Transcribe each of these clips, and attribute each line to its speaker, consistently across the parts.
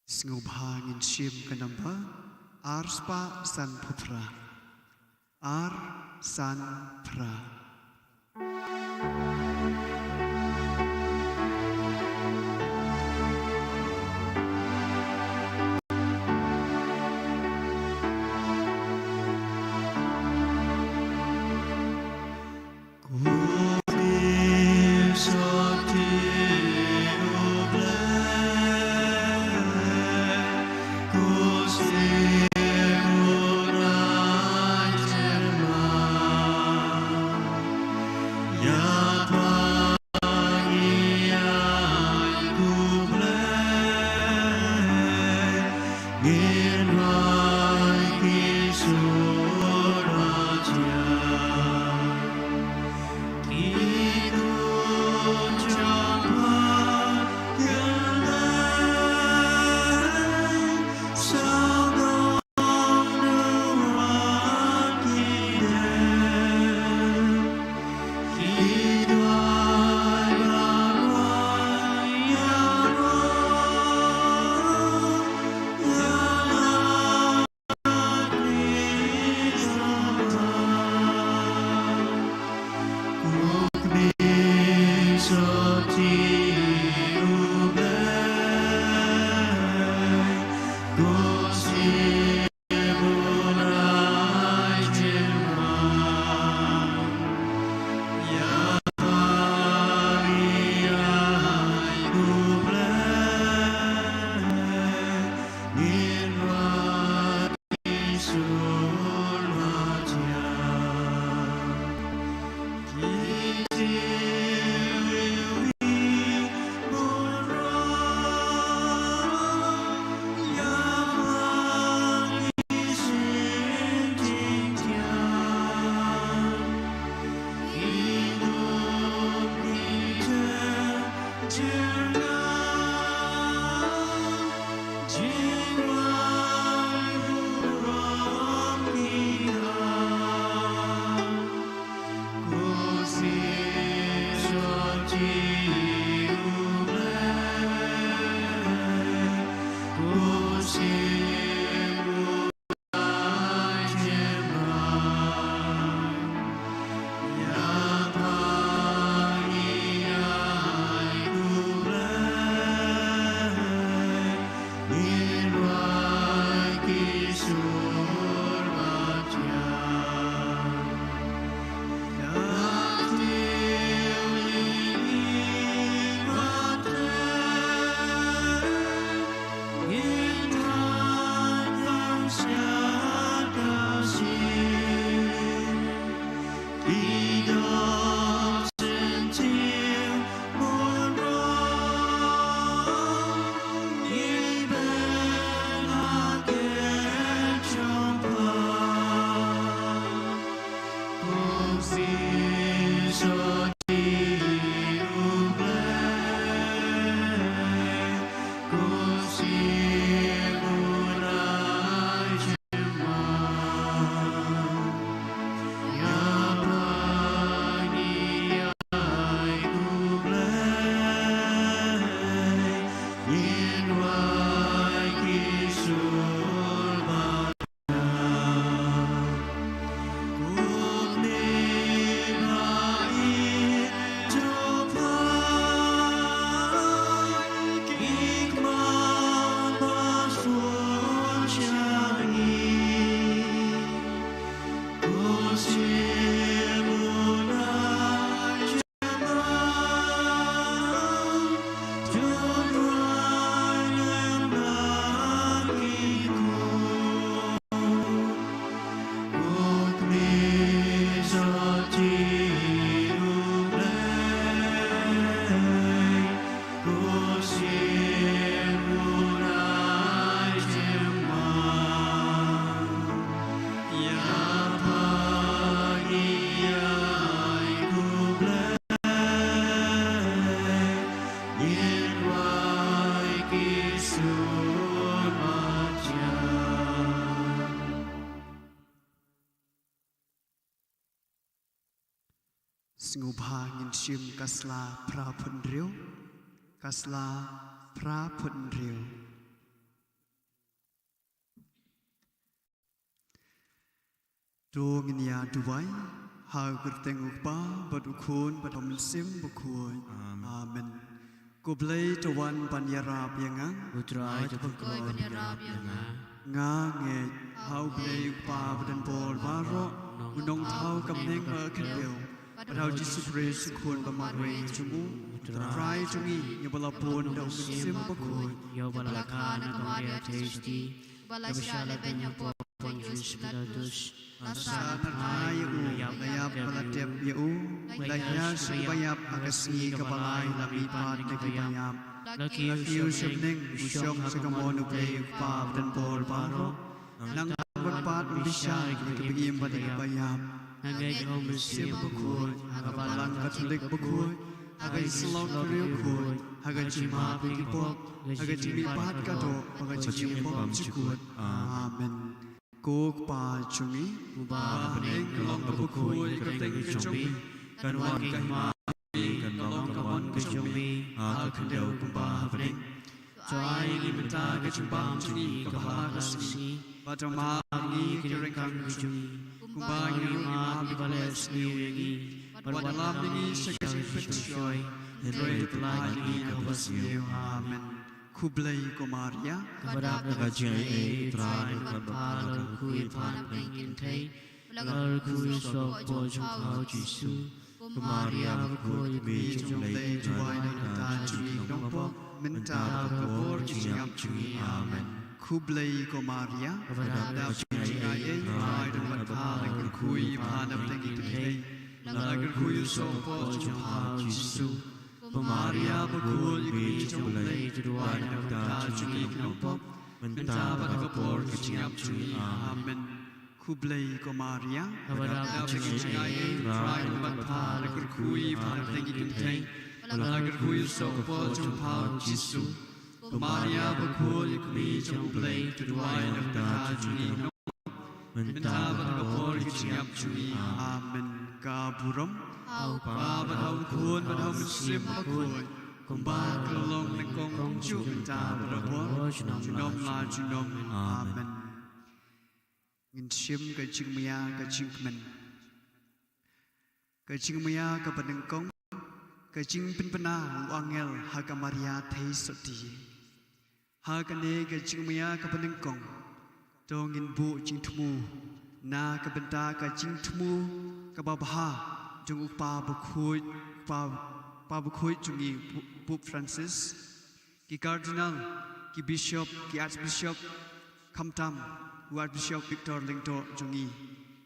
Speaker 1: Ngubhangin siyem kanamba Arspa San Putra Ar San Pra Singu bhangin shim kasla pra punriu, kasla pra punriu. Dong ya duwai, hagur tenguk ba, badukun badom sim bukuy. Amen. Kublay tuwan panyarab yangang,
Speaker 2: Utray tubukoy panyarab yangang.
Speaker 1: Nga nge, hau blay pa badan bol baro, unong tau kamneng merkenil. Padahal Yesus Kristus kun pamarway cungu, utray cungi, yabalapun daw sim bukuy.
Speaker 2: Yabalakana kamaria tasty, balasya lebenya po Yesus Pilatus.
Speaker 1: Sa nanay layap balatep yau, layas bayap agasi kabalay lamipat na kibayap. Lakiyo siyabning usyok sa kamono play pa dan bol baro, nang magpat bisya ikibigim ba na kibayap. Hangay sim bukoy, hagabalang katolik bukoy, hagay salong kriyo koy, hagay jima pigipok, hagay jimipat kato, hagay jimipok jikut. Amen. Kuk pa chungi, ba paning kalong kabukoy, kateng kachungi, kanwan kahima, kalong kamon kachungi, alkandaw kumba paning, choy ngimenta kachumbang chungi, kabahala kasini, batama ngi kirengkang kachungi, kumba ngima bibales niyuyangi, badalam ngi sakasing petsyoy, hidroy tulay ngi kabasniyo. Amen. Kublay ko Maria,
Speaker 2: Kapadap na kajay try kapal kuy panap ng intay, lagal kuy sok po jungkaw Jisu, Maria kuy bijong lay
Speaker 1: juway na natajungi nongpo, menta kapor jingap jungi. Amen. Kublay ko Maria, Kapadap jingay try ng matpalang kuy panap ng intay, lagal kuy sok po jungkaw Jisu, Maria bakul bijong lay juway na natajungi nongpo, menta kapor jingap jungi. Amen. Kublay ko Maria, Kapadap jingay try ng matpalang kuy panap ng intay, lagal kuy sok po jungkaw Jisu, Maria bakul bijong lay juway na natajungi nongpo, menta kapor jingap jungi. Amen. Kaburam, Babadaw kun badaw muslim bakun, kumba kalong nagkong ju menta badawon, junom la junom. Amen. Nginsim ka jingmaya ka jingmen, ka jingmaya ka padengkong, ka jingpinpana uangel haga Maria thay soti, hagane ka jingmaya ka padengkong, dongin bu jingtmu, na ka benta ka jingtmu ka babha. Jung upa bukuy jungi Pope Francis, ki Cardinal, ki Bishop, ki Archbishop, Kamtam, ki Archbishop Victor Lingdo jungi,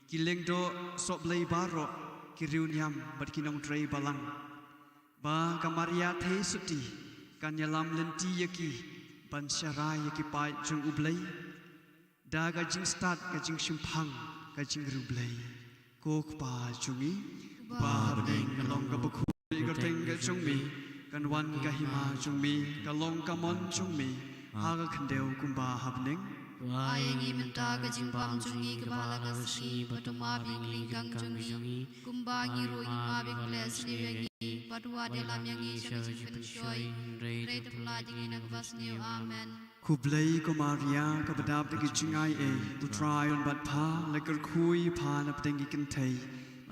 Speaker 1: ki Lingdo soblay baro, ki Riunyam, bat kinong tray balang, ba kamaria thay suti, kanyalam lenti yaki, bansyaray yaki pai jung ublay, da ka jing start ka jing simpang ka jing rublay, kok pa jungi. Ba bening kalong kabukuy kateng ka chungmi, kanwan kahima chungmi, kalong kamon chungmi, haga kandew kumba habning.
Speaker 2: Wayangi menta kajimpam chungi kabala kasi batuma bingling kang chungi, kumba ngiru ima bingles niyangi, batwa delam yangi syakajin pensyoy, rey tepla jingi nagbas niyo. Amen.
Speaker 1: Kublay ko Maria, kabadab na gijingay utray on batpa, lagar kuy pa na patengi kantay,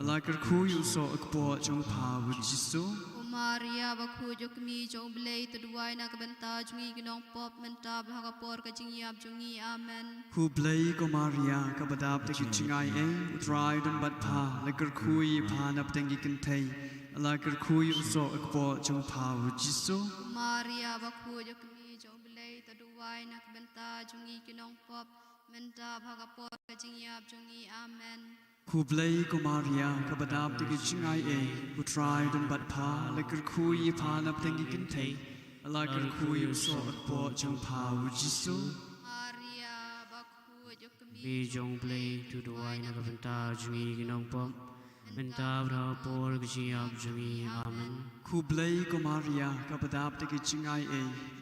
Speaker 1: Alakar kuyu so akpo jong pa with Jisu.
Speaker 2: Maria bakujo kami jong blay tuduay na kabenta jungi ginong pop menta bahagapor kajingyab jungi. Amen.
Speaker 1: Kublay ko Maria, kabadab na gijingay utray don batpa, lagar kuy pa na patengi kantay, alakar kuyu so akpo jong pa with Jisu.
Speaker 2: Maria bakujo kami jong blay tuduay na kabenta jungi ginong pop menta bahagapor kajingyab jungi. Amen.
Speaker 1: Kublay ko Maria, kabadab na gijingay utray don batpa, lagar kuy pa na patengi kantay, alakar kuyu so akpo jong pa with Jisu.
Speaker 2: Maria bakujo kami
Speaker 3: Bijong play to the wine of Venta Jungi Ginopop, Venta Rapor Giab Jungi. Amen.
Speaker 1: Kublay ko Maria, kabadab na gijingay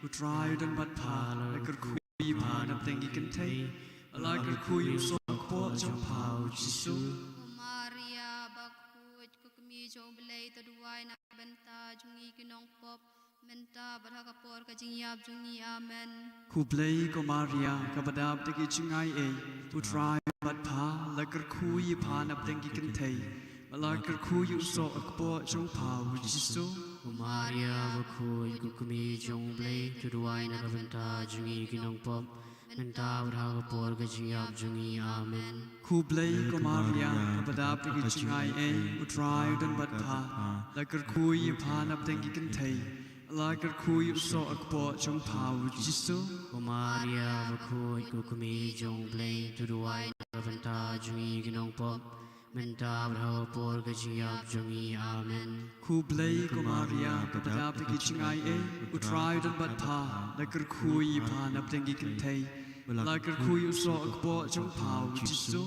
Speaker 1: utray don batpa, lagar kuy pa na patengi kantay, alakar kuyu so akpo jong pa with Jisu.
Speaker 2: Maria bakujo kami jong blay duai nak benta jungi kinong pop menta badha kapor ka jingyap jungi amen
Speaker 1: Kublai ko Maria kabadab tegi chingai putrai bat pha lakar khui pha nap tengi kan thei malakar khui so akpo chong pha Jisu
Speaker 3: Maria bakhui kukumi jong blay tuduai na kabenta jungi kinong pop menta badha kapor ka jingyap jungi amen
Speaker 1: Kublai ko Maria kabadab tegi chingai putrai dan bat pha lakar khui pha nap tengi kan thei Lakar khui so akpo chong pha Jisu
Speaker 3: Maria bakhui kukumi jong blay tuduai na kabenta jungi kinong pop menta badha kapor ka jingyap jungi amen
Speaker 1: Kublai ko Maria kabadab tegi chingai putrai dan bat pha lakar khui pha nap tengi kan thei Lakar khui so akpo chong pha Jisu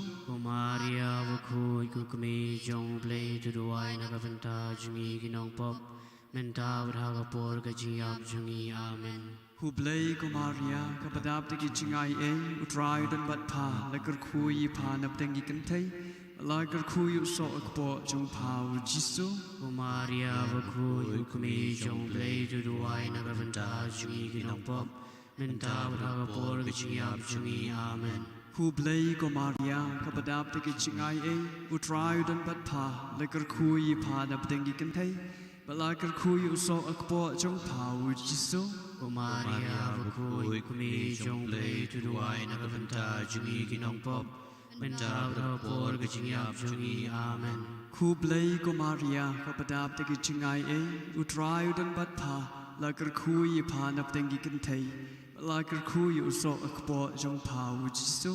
Speaker 3: Maria bakhui kukumi jong blay tuduai na kabenta jungi kinong pop menta badha kapor ka jingyap jungi amen
Speaker 1: Kublai ko Maria kabadab tegi chingai putrai dan bat pha lakar khui pha nap tengi kan thei Lakar khui so akpo chong pha Jisu
Speaker 3: Maria bakhui kukumi jong blay tuduai na kabenta jungi kinong pop menta badha kapor ka jingyap jungi amen
Speaker 1: Kublai ko Maria kabadab tegi chingai putrai dan bat pha lakar khui pha nap tengi kan thei Lakar khui so akpo chong pha Jisu
Speaker 3: Maria bakhui kukumi jong blay tuduai na kabenta jungi kinong pop menta badha kapor ka jingyap jungi amen
Speaker 1: Kublai ko Maria kabadab tegi chingai putrai dan bat pha lakar khui pha nap tengi kan thei Lakar khui so akpo chong pha Jisu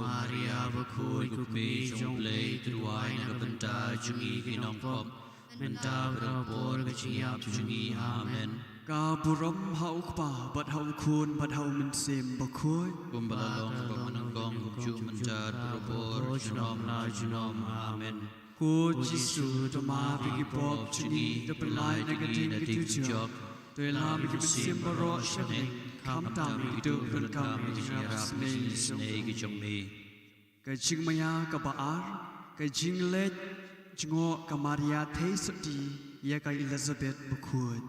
Speaker 3: Maria bakhui kukumi jong blay tuduai na kabenta jungi kinong pop menta badha kapor ka jingyap jungi amen
Speaker 1: Ka buram hau kpa bat hau kun bat hau min sem bakoi
Speaker 4: Kumbalalong pamanangkong ju manjat berobor junom la junom amen
Speaker 1: Ko Jisu to ma bigi pop chuni to pelai na gading gitu jok to la bigi sem baro shane kam tam itu kan kam dirap
Speaker 4: snei ki chong mi
Speaker 1: ka jing maya ka baar ka jing let jingo ka Maria thei sudi ya ka Elizabeth bakoi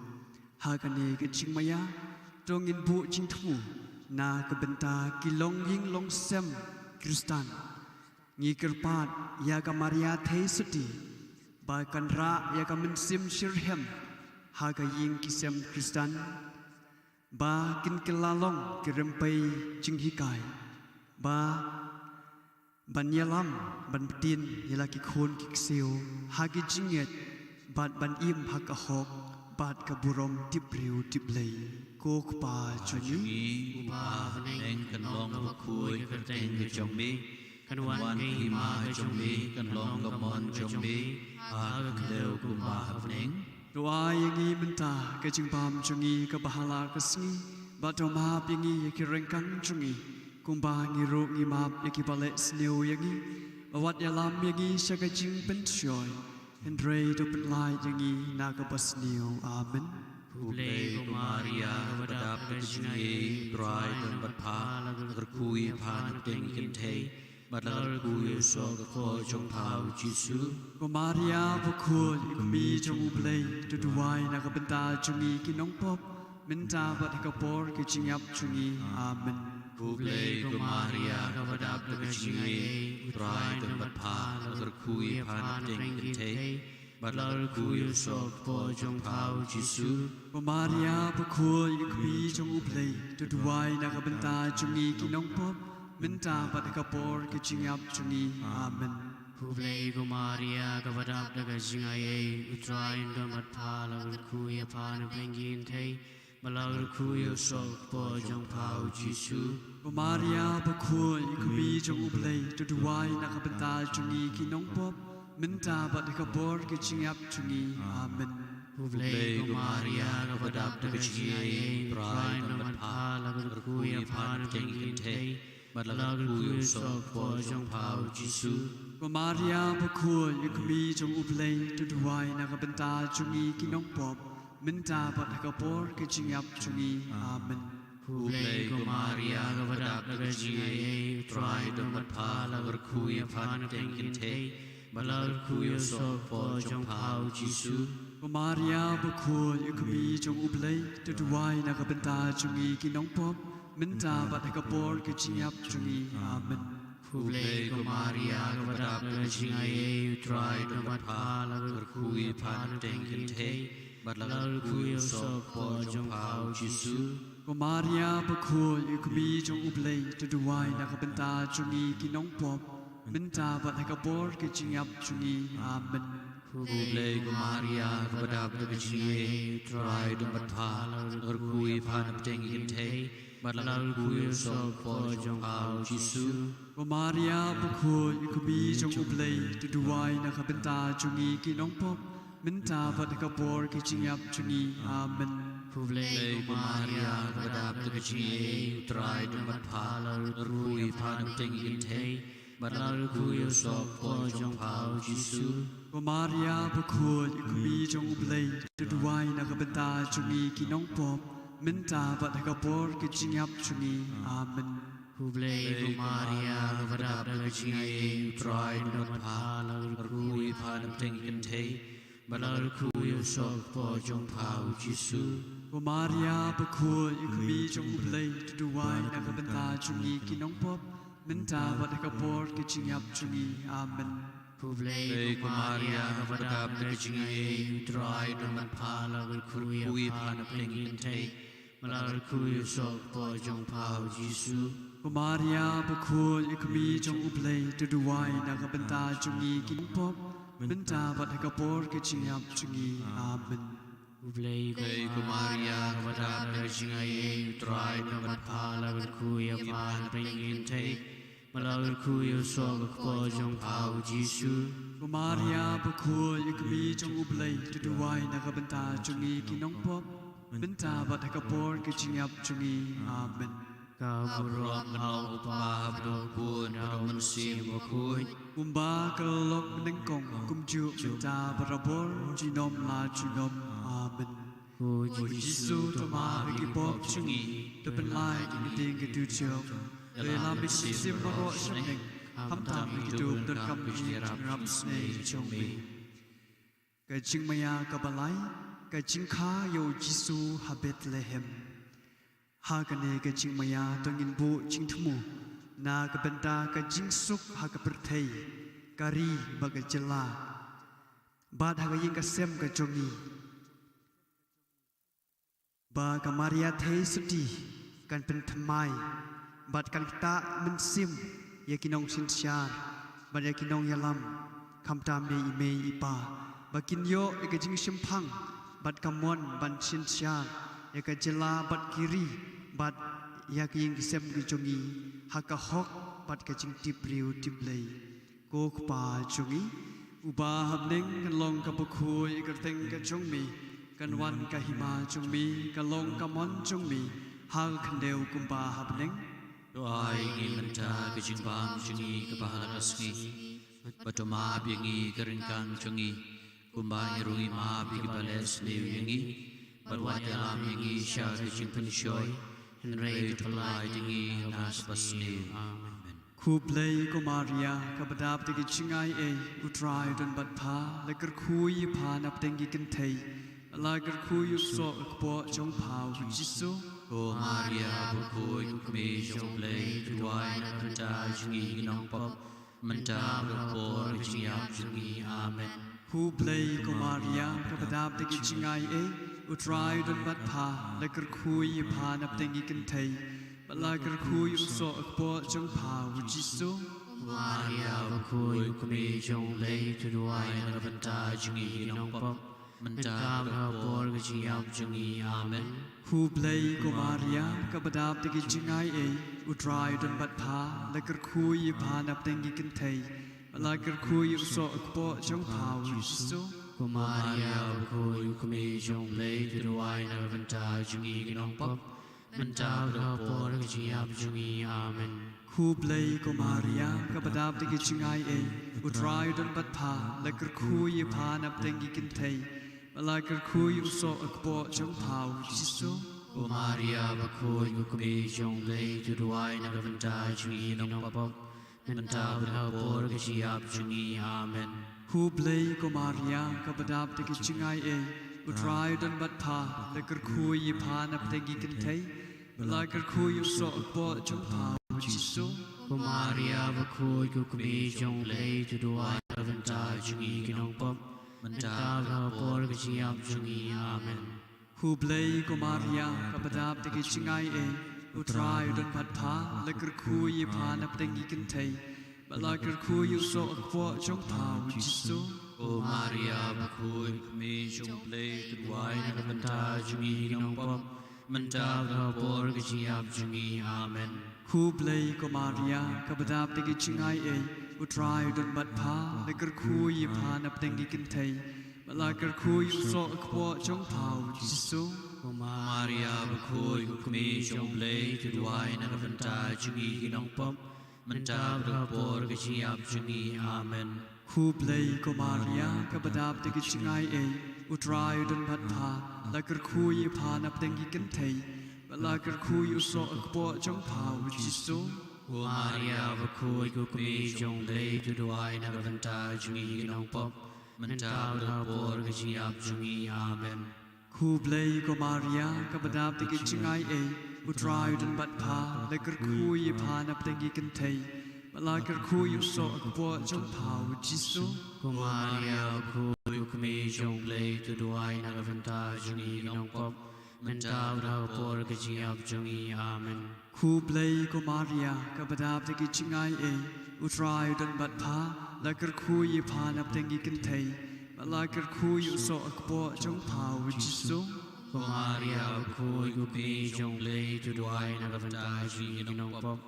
Speaker 1: Hakane ke ching maya tongin bu ching thu na ke benta kilong ying long sem Kristan ngi kerpat ya ka Maria thei sudi ba kan ra ya ka min sim shirhem ha ka ying kisem Kristan ba kin kelalong kerempai ching hikai ba ban yalam ban tin yala ki khon ki kseu ha ki jinget bat ban im ha ka hok Bat kaburom tipriu tiplay Kok pa chuni
Speaker 4: Upa neng kan long bakui kerteng ke chong mi kan wan ki ma ke chong mi kan long ka mon chong mi ha ka leu kumba neng
Speaker 1: Doa yangi menta ke jingpam chungi ke bahala ke singi Bato mahap yangi ke rengkang chungi Kumba ngiru ngimap yaki balik sneu yangi Awat yalam yangi syaka jing pensioy Hendrei to penlai yangi naga basneu amen
Speaker 4: Kublai ko Maria kabadap ka jingai dry dan bat pha lakar kui pha nap teng kan thei bat lakar kui so ka ko chong phau Jisu
Speaker 1: Ko Maria bakul ikumi jong ublay to duwai naga benta chungi kinong pop minta bat kapor ke jingap chungi amen
Speaker 4: Kublai ko Maria kabadap ka jingai dry dan bat pha lakar kui pha nap teng kan thei bat lakar kui so ka ko chong phau Jisu
Speaker 1: Ko Maria bakul ikumi jong ublay to duwai naga benta chungi kinong pop minta bat kapor ke jingap chungi amen
Speaker 3: Kublai ko Maria kabadap daga jingai utrain dan bat pha lakar kui pha nap teng kan thei Malagar kuyo sok po jong pao Jisu
Speaker 1: Ko Maria bakul ikumi jong ublay to duwai nakabenta chungi kinong pop minta bat kapor ke jingap chungi amen
Speaker 3: Kublai ko Maria kabadap daga jingai utrain dan bat pha lakar kui pha nap teng kan thei Malagar kuyo sok po jong pao Jisu
Speaker 1: Ko Maria bakul ikumi jong ublay to duwai nakabenta chungi kinong pop minta bat kapor ke jingap chungi amen
Speaker 3: Kublai ko Maria kabadap daga jingai utrain dan bat pha lakar kui pha nap teng kan thei Malagar kuyo sok po jong pao Jisu
Speaker 1: กุมารียาบุคคลยุคมีจงอุบเลยตุดไว้นักบันตาจงอีกิน้องพบมินตาบัดกระปอร์กิจิยับจงอีอาเมน
Speaker 3: Kublai Kumaria Gavadap Nagachingaye Utrai Dumatpa Lagar Kui Pan Tenkin Te Lagar Kui Sok Po Jong Pao Jisu
Speaker 1: กุมารียาบุคคลยุคมีจงอุบเลยตุดไว้นักบันตาจงอีกิน้องพบมินตาบัดกระปอร์กิจิยับจงอีอาเมน
Speaker 4: Kublai Kumaria Gavadap Nagachingaye Utrai Dumatpa Lagar Kui Pan Tenkin Te Lagar Kui Sok Po Jong Pao Jisu
Speaker 1: กุมารียาบุคคลยุคมีจงอุบเลยตุดไว้นักบันตาจงอีกิน้องพบมินตาบัดกระปอร์กิจิยับจงอีอาเมน
Speaker 3: Kublai Kumaria Gavadap Nagachingaye Utrai Dumatpa Lagar Kui Pan Tenkin Te Lagar Kui Sok Po Jong Pao Jisu
Speaker 1: กุมารียาบุคคลยุคมีจงอุบเลยตุดไว้นักบันตาจงอีกิน้องพบมินตาบัดกระปอร์กิจิยับจงอีอาเมน
Speaker 3: Kublai Kumaria Gavadap Nagachingaye Utrai Dumatpa Lagar Kui Pan Tenkin Te Lagar Kui Sok Po Jong Pao Jisu
Speaker 1: กุมารียาบุคคลยุคมีจงอุบเลยตุดไว้นักบันตาจงอีกิน้องพบมินตาบัดกระปอร์กิจิยับจงอีอาเมน
Speaker 3: Kublai Kumaria Gavadap Nagachingaye Utrai Dumatpa Lagar Kui Pan Tenkin Te Lagar Kui Sok Po Jong Pao Jisu
Speaker 1: กุมารียาบุคคลยุคมีจงอุบเลยตุดไว้นักบันตาจงอีกิน้องพบมินตาบัดกระปอร์กิจิยับจงอีอาเมน
Speaker 3: Kublai Kumaria Gavadap Nagachingaye Utrai Dumatpa Lagar Kui Pan Tenkin Te Lagar Kui Sok Po Jong Pao Jisu
Speaker 1: กุมารียาบุคคลยุคมีจงอุบเลยตุดไว้นักบันตาจงอีกิน้องพบมินตาบัดกระปอร์กิจิยับจงอีอาเมน
Speaker 3: Kaburok Menong Upah Bedok Pun Bedok Mensim Wakui
Speaker 1: กุมบากะลกนึงกงกุมจุมินตาบระบอร์จีนอมลาจีนอมอาเมน
Speaker 3: Ku
Speaker 1: โอจิสูตัวมาบิกิปอบชงอีตัวเป็นลายที่ดิงกระดูเชียวเวลาบิสิซิมบรอชงหนึ่งทำตามบิกิดูดนกำมีรับสเนจงมีกะจิงมายากะบะไลกะจิงค้าโยจิสูฮาเบตเลเฮมฮากะเนกะจิงมายาตงินบุจิงทมูนากะบันตากะจิงสุกฮากะปรเทยการีบากะจลาบาดฮากะยิงกะเซมกะจงอีบากะมาริยาเทสุดีกันเป็นทำไมบัดกันตามันซิมยากินองสินชาร์บัดยากินองยาลัมคำตามเมอีเมอีปาบักินโยเอกจิงชิมพังบัดกำมวนบันสินชาร์ยากะเจลาบัดกิรีบัดยากิงเซมกิจงีฮักกะฮอกบัดกะจิงติปริวติปเลยโกกปาจงีอุบาหับเน่งกันลงกับบุคุยกระเตงกะจงมีกันวันกะหิมาจงมีกันลงกะมอนจงมีฮาคันเดวกุมบาหับเน่ง
Speaker 4: Doai ngi menta kejing bam jungi kebahala rasngi Batoma biangi keringkang jungi Kumbai rungi ma bigi bales liu yangi Batwat dalam yangi sya kejing penshoy Henry tepelai dingi nas basniu Amen
Speaker 1: คูเพลย์กุมารียากบดาบตะกิชิงไอเออุตรายดนบัดพาและกระคุยพานับเต็งกิกันเทยลากระคุยอุโสกปอจงพาวจิสุ
Speaker 4: O Maria Bukui Kumi Jong Play Tuai Nakanta Jungi Nong Pop Menta Bukor Jingyap Jungi Amen
Speaker 1: คูเพลย์กุมารียากบดาบตะกิชิงไอเออุตรายดนบัดพาและกระคุยพานับเต็งกิกันเทยลากระคุยอุโสกปอจงพาวจิสุ
Speaker 3: Maria Bakui Kumi Jong Lay Tuduai Nakanta Jungi Nong Pop Menta Bukor Jingyap Jungi Amen
Speaker 1: คูเพลย์กุมารียากบดาบตะกิจิงไอเออุตรายดนบัดพาและกระคุยพานับเต็งกิกันเทยลากระคุยอุโสกปอจงพาวจิสุ
Speaker 3: Maria Bakui Kumi Jong Lay Tuduai Nakanta Jungi Nong Pop Menta Bukor Jingyap Jungi Amen
Speaker 1: คูเพลย์กุมารียากบดาบตะกิจิงไอเออุตรายดนบัดพาและกระคุยพานับเต็งกิกันเทยลากระคุยอุโสกปอจงพาวจิสุ
Speaker 3: O Maria Bakui Kumi Jong Lay Tuduai Nakanta Jungi Nong Pop Menta Bukor Jingyap Jungi Amen
Speaker 1: Hu blei ko Maria kabadap te kichingai utrai don bat pha lekar khu yi pha nap te gi kan thei balakar khu yu so po chung pha Jisu
Speaker 3: Ko Maria va khôi ko kami trong lei tu duai ravanta jungi kinong pop menta ra por ka chiap jungi amen
Speaker 1: Hu blei ko Maria kabadap te kichingai utrai don bat pha lekar khu yi pha nap te gi kan thei balakar khu yu so po chung pha Jisu
Speaker 4: O Maria va khôi kami trong lei tu duai ravanta jungi kinong pop menta ra por ka chiap jungi amen
Speaker 1: Hu blei ko Maria kabadap te kichingai utrai don bat pha lekar khu yi pha nap te gi kan thei balakar khu yu so po chung pha Jisu
Speaker 3: Ko
Speaker 4: Maria va khôi kami trong lei tu duai ravanta jungi kinong pop menta ra por ka chiap jungi amen
Speaker 1: Hu blei ko Maria kabadap te kichingai utrai don bat pha lekar khu yi pha nap te gi kan thei balakar khu yu so po chung pha Jisu
Speaker 3: O Maria va khôi ko kami trong lei tu duai ravanta jungi kinong pop menta ra por ka chiap jungi amen
Speaker 1: Hu blei ko Maria kabadap te kichingai utrai don bat pha lekar khu yi pha nap te gi kan thei balakar khu yu so po chung pha Jisu
Speaker 3: Ko Maria va khôi ko kami trong lei tu duai ravanta jungi kinong pop menta ra por ka chiap jungi amen
Speaker 1: Hu blei ko Maria kabadap te kichingai utrai don bat pha lekar khu yi pha nap te gi kan thei balakar khu yu so po chung pha Jisu
Speaker 3: Ko Maria va khôi ko kami trong lei tu duai ravanta jungi kinong pop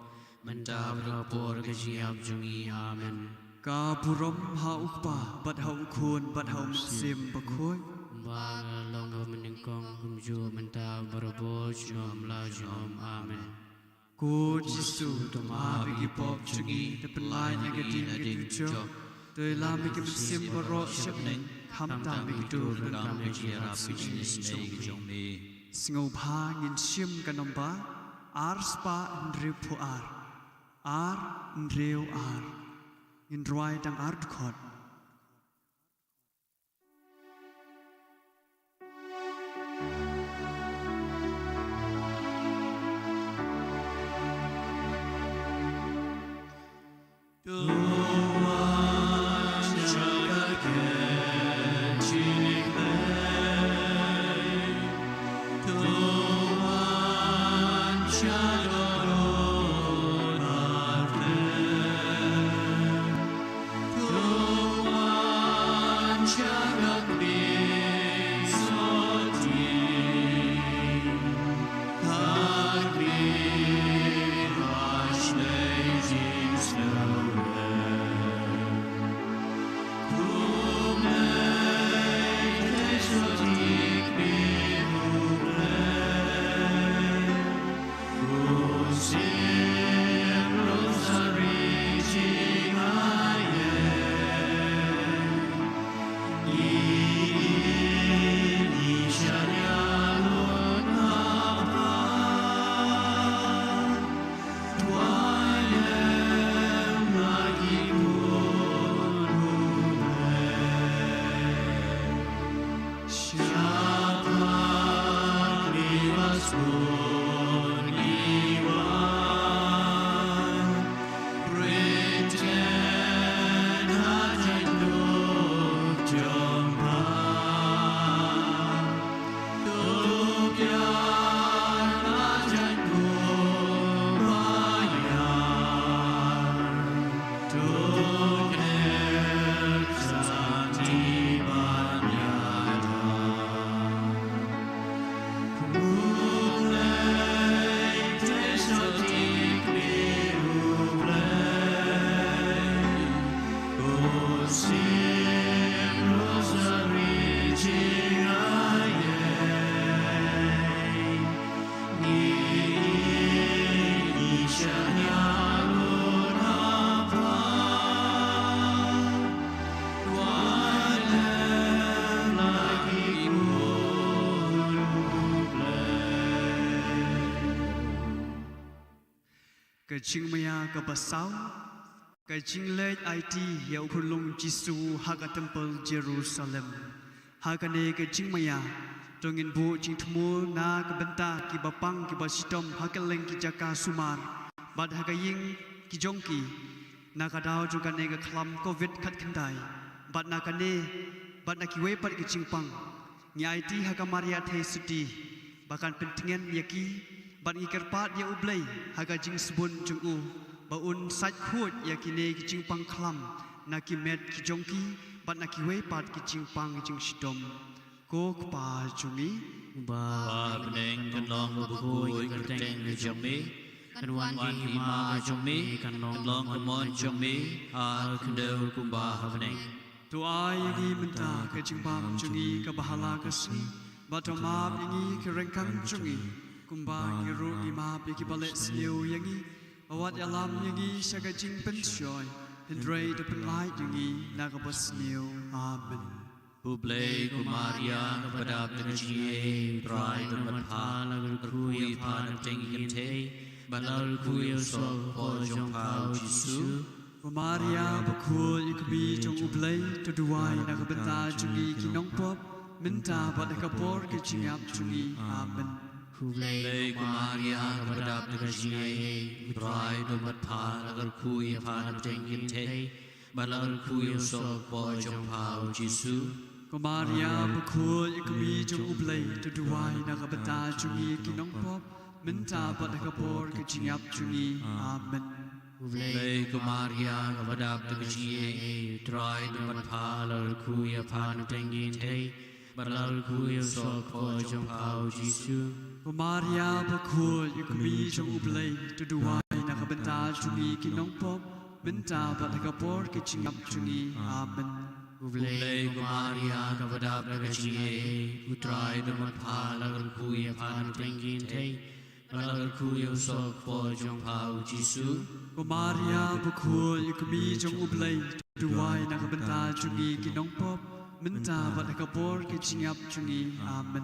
Speaker 3: menta ra por ka chiap jungi amen
Speaker 1: Ka burom ha ukpa bat ha khun bat ha sim ba khoi
Speaker 3: ba long ho mening kong kum ju menta barabo jom la jom amen
Speaker 1: Ko Jisu to ma bigi pop chungi te pelai na gadin gadin cho te la mi kim sim ba ro shap ning kham ta mi tu
Speaker 4: Gam me chia ra pi chin nei ki jong me
Speaker 1: Singo pha ngin sim kanom ba ar spa ndri phu ar ndreu ar ngin roi dang ar khot Ka ching maya ka basaw cái chính lệ IT hiệu khôn lung Giêsu Haga Temple Jerusalem Hagane cái chính maya trong nghìn vụ chính thua na cái benta ki bapang ki basitom hakaleng ki jaka sumar bad hagaying ki jongki na kadao trong kane cái khlam covid khat khandai bad na kane bad na ki we pat ki chingpang nya IT Hagamaria the suti bahkan pentingan yaki bad ngi kerpat ya ublai haga jing sebun jung u baun sat khut yakine ki chingpang khlam na ki met ki jongki bad na ki we pat ki chingpang jing sidom ko pa chungi
Speaker 4: ba beneng kan long bu koi kan teng le jong mi kan wan ki ma jong mi kan long kan mon jong mi a kan deu kum ba beneng
Speaker 1: tu ai yagi menta ke chingpang chungi ka bahala ka si batoma yangi ke rengkang chungi kumba ki ru ni ma pi ki bale sliu yangi awat alam yangi saka jing pen shoy hindrei de pen lai yangi na ka bas sliu amen
Speaker 4: Bublé Kumaria Badab Tengji Dry Dumat Pala Kuya Pan Tengin Te Balal Kuya So Pojong Pao Jisu
Speaker 1: Kumaria Bakul Ikubi Jong Ublay to Duai Nakabenta Jungi Kinong Pop Minta Badakapor Kichingap Jungi Amen
Speaker 4: Bublé Kumaria Badab Tengji Dry Dumat Pala Kuya Pan Tengin Te Balal Kuya So Pojong Pao Jisu
Speaker 1: Kumaria Bakul Ikubi Jong Ublay to Duai Nakabenta Jungi Kinong Pop Minta Badakapor Kichingap Jungi Amen
Speaker 4: Bublé Kumaria Badab Tengji Dry Dumat Pala Kuya Pan Tengin Te Balal Kuya So Pojong Pao Jisu
Speaker 1: Kumaria Bakul Ikubi Jong Ublay to Duai Nakabenta Jungi Kinong Pop Minta Badakapor Kichingap Jungi Amen
Speaker 4: Bublé Kumaria Badab Tengji Dry Dumat Pala Kuya Pan Tengin Te Balal Kuya So Pojong Pao Jisu
Speaker 1: Kumaria Bakul Ikubi Jong Ublay to Duai Nakabenta Jungi Kinong Pop Minta Badakapor Kichingap Jungi Amen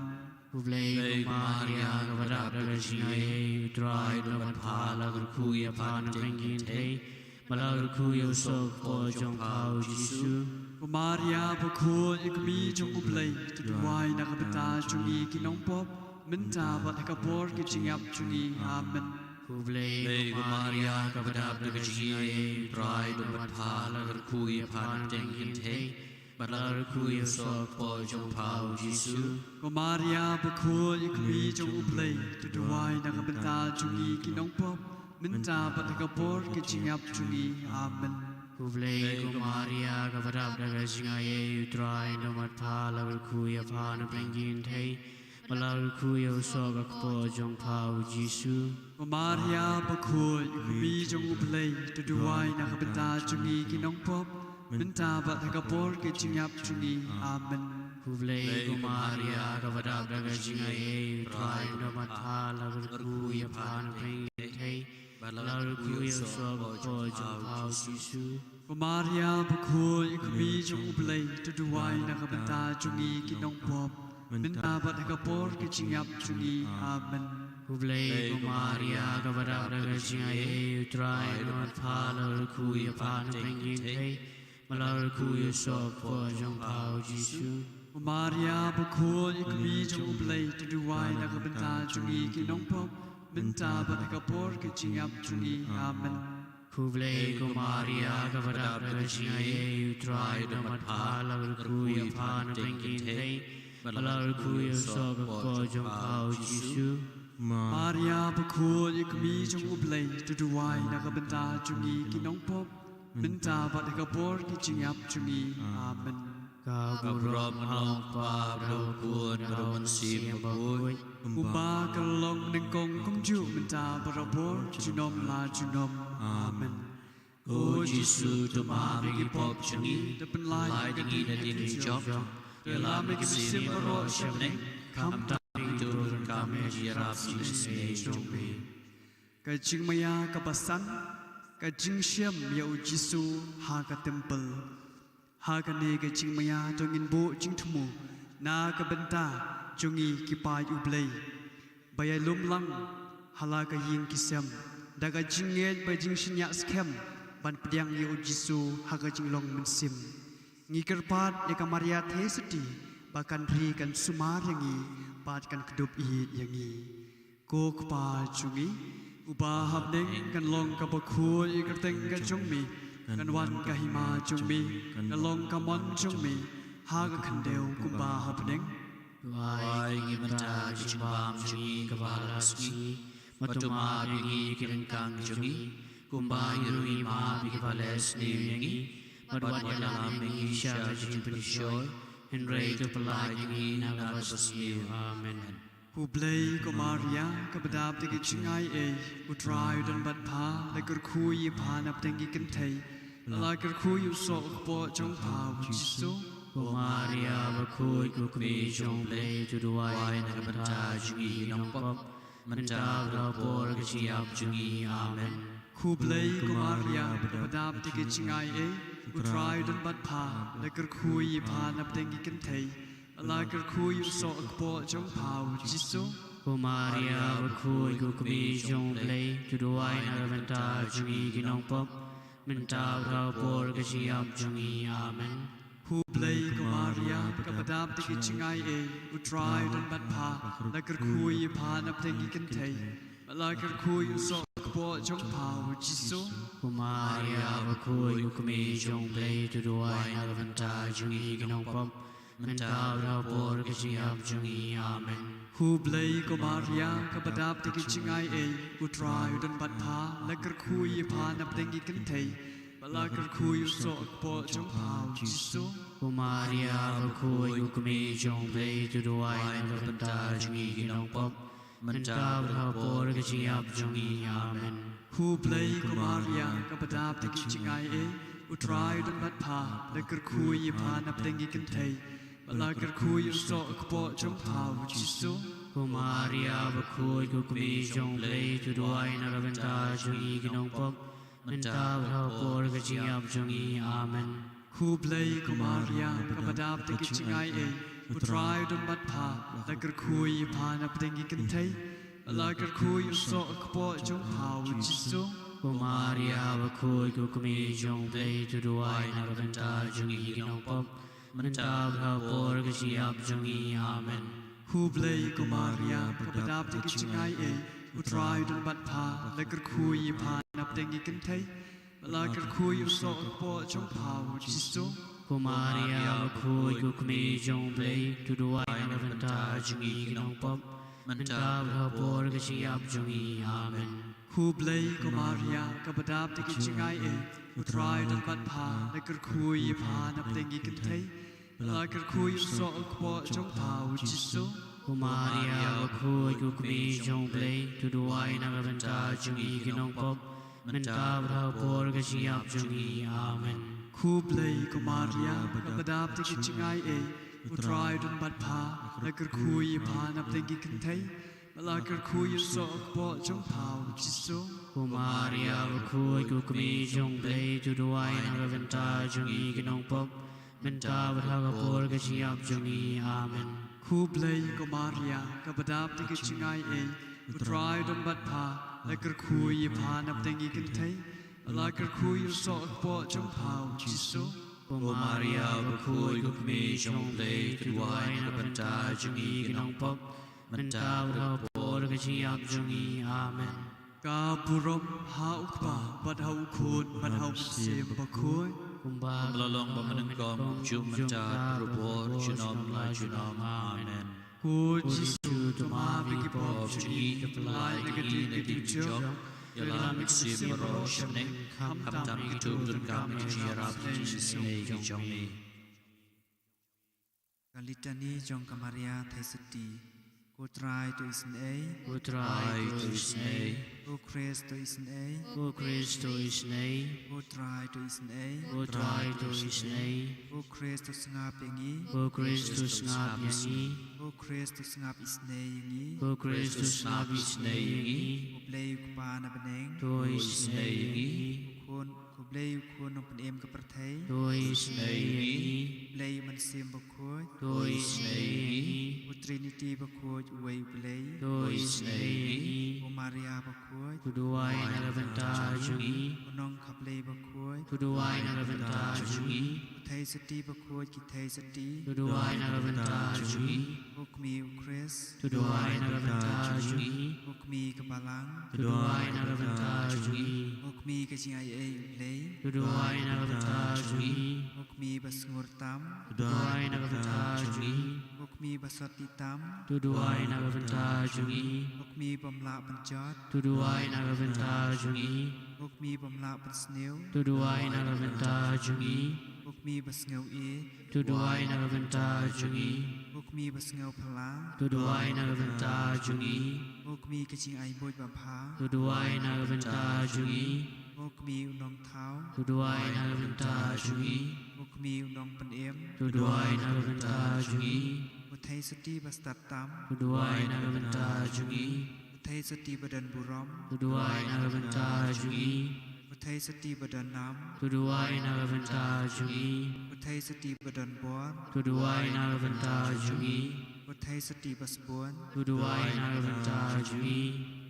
Speaker 4: Bublé Kumaria Badab Tengji Dry Dumat Pala Kuya Pan Tengin Te Balal Kuya So Pojong Pao Jisu
Speaker 1: Kumaria Bakul Ikubi Jong Ublay to Duai Nakabenta Jungi Kinong Pop Minta Badakapor Kichingap Jungi Amen
Speaker 4: Bublé Kumaria Badab Tengji Dry Dumat Pala Kuya Pan Tengin Te Balal Kuya So Pojong Pao Jisu
Speaker 1: Kumaria Bakul Ikubi Jong Ublay to Duai Nakabenta Jungi Kinong Pop Minta Badakapor Kichingap Jungi Amen
Speaker 3: Bublé Kumaria Badab Tengji Dry Dumat Pala Kuya Pan Tengin Te Balal Kuya So Pojong Pao Jisu
Speaker 1: Kumaria Bakul Ikubi Jong Ublay to Duai Nakabenta Jungi Kinong Pop Minta Badakapor Kichingap Jungi Amen
Speaker 3: Bublé Kumaria Badab Tengji Dry Dumat Pala Kuya Pan Tengin Te Balal Kuya So Pojong Pao Jisu
Speaker 1: Kumaria Bakul Ikubi Jong Ublay to Duai Nakabenta Jungi Kinong Pop Minta Badakapor Kichingap Jungi Amen
Speaker 3: Bublé Kumaria Badab Tengji Dry Dumat Pala Kuya Pan Tengin Te Balal Kuya So Pojong Pao Jisu
Speaker 1: Kumaria Bakul Ikubi Jong Ublay to Duai Nakabenta Jungi Kinong Pop Minta Badakapor Kichingap Jungi Amen
Speaker 3: Bublé Kumaria Badab Tengji Dry Dumat Pala Kuya Pan Tengin Te Balal Kuya So Pojong Pao Jisu
Speaker 1: Maria Bakul Ikubi Jong Ublay to Duai Nakabenta Jungi Kinong Pop Minta Badakapor Kichingap Jungi Amen
Speaker 4: Kabrom Long Pa Bro Kuan Bron Sim Bui
Speaker 1: Uba Kalong Nengkong Kong Ju Minta Badakapor Junom La Junom Amen
Speaker 4: O Jisu Tuma Bigi Pop Changi
Speaker 1: Depan
Speaker 4: Lai
Speaker 1: Lai
Speaker 4: Dingi Na Dini Job Dalam Bigi Sim Baro Shabne Kam Tang Turun Kam Jirap Jisne Jombe
Speaker 1: Kajing Maya Kabasan Kajing Shem Yau Jisu Haga Temple Haga Ne Kajing Maya Jongin Bo Jing Tumu Na Kabenta Jongi Kipai Ublay Baya Lum Lang Halaga Ying Kisem Daga Jinged By Jing Shinyak Skem ban pediang Yesus Jisu haga jinglong mensim ngikerpat ya kamaria thesati bakan ri kan sumar yangi pat kan kedup I yangi ko kpa chungi uba habdeng kan long ka bakhu ikerteng kan chungmi kan wan ka hima chungmi kan long ka mon chungmi haga khandeu kuba habdeng
Speaker 3: Wai ngi menta jimbam jungi kabalasmi matuma bingi kirengkang jungi kumbai rui ma bigi pales niyangi madwan yalam bingi syaji penisyoy henrei tu pelai yangi nagabasmi amen
Speaker 1: Hublei ko Maria kabadab tegi chingai utrai dan bat pha leker khui phanap tengi kenthei leker khui so po chong pha Jisu
Speaker 3: Ko Maria bakhui ku kmi jong plei tu duai nagabanta jungi nong pop menta rapor kesiap jungi amen
Speaker 1: Hublei ko Maria kabadab tegi chingai utrai dan bat pha leker khui phanap tengi kenthei leker khui so po chong pha Jisu
Speaker 3: Ko Maria bakhui ku kmi jong plei tu duai nagabanta jungi nong pop menta rapor kesiap jungi amen
Speaker 1: Hublei ko Maria kabadab tegi chingai utrai dan bat pha leker khui phanap tengi kenthei leker khui so po chong pha Jisu
Speaker 3: Ko Maria bakhui ku kmi jong plei tu duai nagabanta jungi nong pop menta rapor kesiap jungi amen
Speaker 1: Hublei ko Maria kabadab tegi chingai utrai dan bat pha leker khui phanap tengi kenthei leker khui so po chong pha Jisu
Speaker 3: Ko Maria bakhui ku kmi jong plei tu duai nagabanta jungi nong pop menta rapor kesiap jungi amen
Speaker 1: Hublei ko Maria kabadab tegi chingai utrai dan bat pha leker khui phanap tengi kenthei leker khui so po chong pha Jisu
Speaker 3: Ko Maria bakhui ku kmi jong plei tu duai nagabanta jungi nong pop menta rapor kesiap jungi amen
Speaker 1: Hublei ko Maria kabadab tegi chingai utrai dan bat pha leker khui phanap tengi kenthei leker khui so po chong pha Jisu
Speaker 3: Ko Maria bakhui ku kmi jong plei tu duai nagabanta jungi nong pop menta rapor kesiap jungi amen
Speaker 1: Hublei ko Maria kabadab tegi chingai utrai dan bat pha leker khui phanap tengi kenthei leker khui so po chong pha Jisu
Speaker 3: Ko Maria bakhui ku kmi jong plei tu duai nagabanta jungi nong pop menta rapor kesiap jungi amen
Speaker 1: Hublei ko Maria kabadab tegi chingai utrai dan bat pha leker khui phanap tengi kenthei leker khui so po chong pha Jisu
Speaker 3: Ko Maria bakhui ku kmi jong plei tu duai nagabanta jungi nong pop menta rapor kesiap jungi amen
Speaker 1: Hublei ko Maria kabadab tegi chingai utrai dan bat pha leker khui phanap tengi kenthei leker khui so po chong pha Jisu
Speaker 3: Ko Maria bakhui ku kmi jong plei tu duai nagabanta jungi nong pop menta rapor kesiap jungi amen
Speaker 1: Hublei ko Maria kabadab tegi chingai utrai dan bat pha leker khui phanap tengi kenthei leker khui so po chong pha Jisu
Speaker 3: Ko Maria bakhui ku kmi jong plei tu duai nagabanta jungi nong pop menta rapor kesiap jungi amen
Speaker 1: Ka purom ha ukpa bat ha ukhun bat ha sim bakhui
Speaker 3: Kumbang
Speaker 4: Melalong pemenengkom jum menta rupor junom la junom amen
Speaker 1: Ku Jisu tuma bigi pop chuni lai negati negati jok
Speaker 4: Yalam iksim mero shemning ham tam itu berkam jiarap Jisu jong ni
Speaker 5: Kalitani jong kamaria thaisati Ko trai to isn
Speaker 3: Putrai tu isnei
Speaker 5: Ko Christ to isn
Speaker 3: Ko Kristo isnei
Speaker 5: Ko trai to isn
Speaker 3: Putrai tu isnei
Speaker 5: Ko Christ to sngap yangi
Speaker 3: Ko Kristus ngap yangi
Speaker 5: Ko Christ to sngap isne yangi
Speaker 3: Ko Kristus ngap isnei yangi
Speaker 5: Ko play ko pa na beneng
Speaker 3: Tu isnei yangi
Speaker 5: Kun ko เบลยควรนองเป็นเอ็มกับประเทศ
Speaker 3: โดยสเนยนี้
Speaker 5: เบลยมันเสียมบกควด
Speaker 3: โดยสเนยนี้
Speaker 5: อุตรินิตีบกควดเวยเบลย
Speaker 3: โดยสเนยนี้
Speaker 5: โอมาริยาบกควด
Speaker 3: ทุดวายนรบันตาจุงี
Speaker 5: นองขับเลยบกควด
Speaker 3: ทุดวายนรบันตาจุงี
Speaker 5: อุทัยสติบกควดกิเทยสติ
Speaker 3: ทุดวายนรบันตาจุงี
Speaker 5: พวกมีอุคริส
Speaker 3: ทุดวายนรบันตาจุงี
Speaker 5: พวกมีกบาลัง
Speaker 3: ทุดวายนรบันตาจุงี
Speaker 5: พวกมีกจิงไอเออุเลย
Speaker 3: ทุดวายนรบันตาจุงี
Speaker 5: พวกมีบสงวรตัม
Speaker 3: ทุดวายนรบันตาจุงี
Speaker 5: พวกมีบสติตัม
Speaker 3: ทุดวายนรบันตาจุงี
Speaker 5: พวกมีบำลาบัญจอด
Speaker 3: ทุดวายนรบันตาจุงี
Speaker 5: พวกมีบำลาบัญสเนว
Speaker 3: ทุดวายนรบันตาจุงี
Speaker 5: พวกมีบสเงวเอ
Speaker 3: ทุดวายนรบันตาจุงี
Speaker 5: พวกมีบสเงวพลา
Speaker 3: ทุดวายนรบันตาจุงี
Speaker 5: พวกมีกจิงไอบอยบพา
Speaker 3: ทุดวายนรบันตาจุงี
Speaker 5: พวกมีอุนองเท้า
Speaker 3: ทุดวายนรบันตาจุงี
Speaker 5: พวกมีอุนองปันเอ็ม
Speaker 3: ทุดวายนรบันตาจุงี
Speaker 5: อุทัยสติบสตัดตัม
Speaker 3: ทุดวายนรบันตาจุงี
Speaker 5: อุทัยสติบดันบุรอม
Speaker 3: ทุดวายนรบันตาจุงี
Speaker 5: อุทัยสติบดันน้
Speaker 3: ทุดวายนรบันตาจุงี
Speaker 5: ำอุทัยสติบดันบอน
Speaker 3: ทุดวายนรบันตาจุงี
Speaker 5: อุทัยสติบสบวน
Speaker 3: ทุดวายนรบันตาจุงี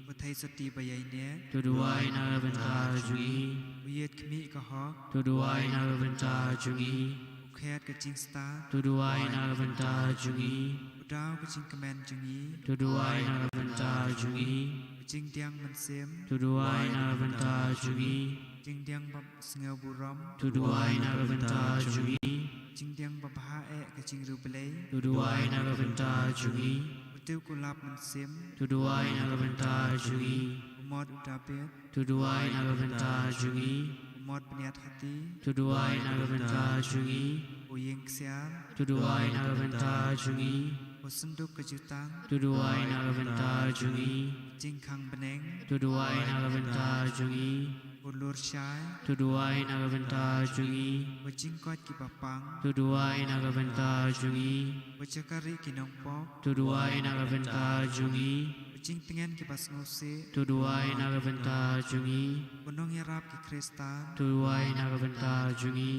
Speaker 5: อุทัยสติบยายเน
Speaker 3: ทุดวายนรบันตาจุงี
Speaker 5: อุเยดขมิกะฮอก
Speaker 3: ทุดวายนรบันตาจุงี
Speaker 5: อุแคดกะจิงสตา
Speaker 3: ทุดวายนรบันตาจุงี
Speaker 5: อุดาวกะจิงกะแมนจุงี
Speaker 3: ทุดวายนรบันตาจุงี
Speaker 5: อุจิงเดียงมันเซม
Speaker 3: ทุดวายนรบันตาจุงี
Speaker 5: จิงเดียงบับสเงวบุรอม
Speaker 3: ทุดวายนรบันตาจุงี
Speaker 5: จิงเดียงบับฮาเอะกะจิงรูเบลย
Speaker 3: ทุดวายนรบันตาจุงี
Speaker 5: อุติวกุลาบมันเซม
Speaker 3: ทุดวายนรบันตาจุงี
Speaker 5: อุมอดอุดาเบด
Speaker 3: ทุดวายนรบันตาจุงี
Speaker 5: อุมอดปญญาทติ
Speaker 3: ทุดวายนรบันตาจุงี
Speaker 5: อุเยงเซียน
Speaker 3: ทุดวายนรบันตาจุงี
Speaker 5: อุสันดุกกะจุตัง
Speaker 3: ทุดวายนรบันตาจุงี
Speaker 5: จิงคังบะเนง
Speaker 3: ทุดวายนรบันตาจุงี
Speaker 5: อุลูรชาย
Speaker 3: ทุดวายนรบันตาจุงี
Speaker 5: อุจิงกอดกิบะปัง
Speaker 3: ทุดวายนรบันตาจุงี
Speaker 5: อุจักริกินองปอก
Speaker 3: ทุดวายนรบันตาจุงี
Speaker 5: อุจิงติงเงนกิบะสโนเซ
Speaker 3: ทุดวายนรบันตาจุงี
Speaker 5: อุนองยารับกิคริสตาน
Speaker 3: ทุดวายนรบันตาจุงี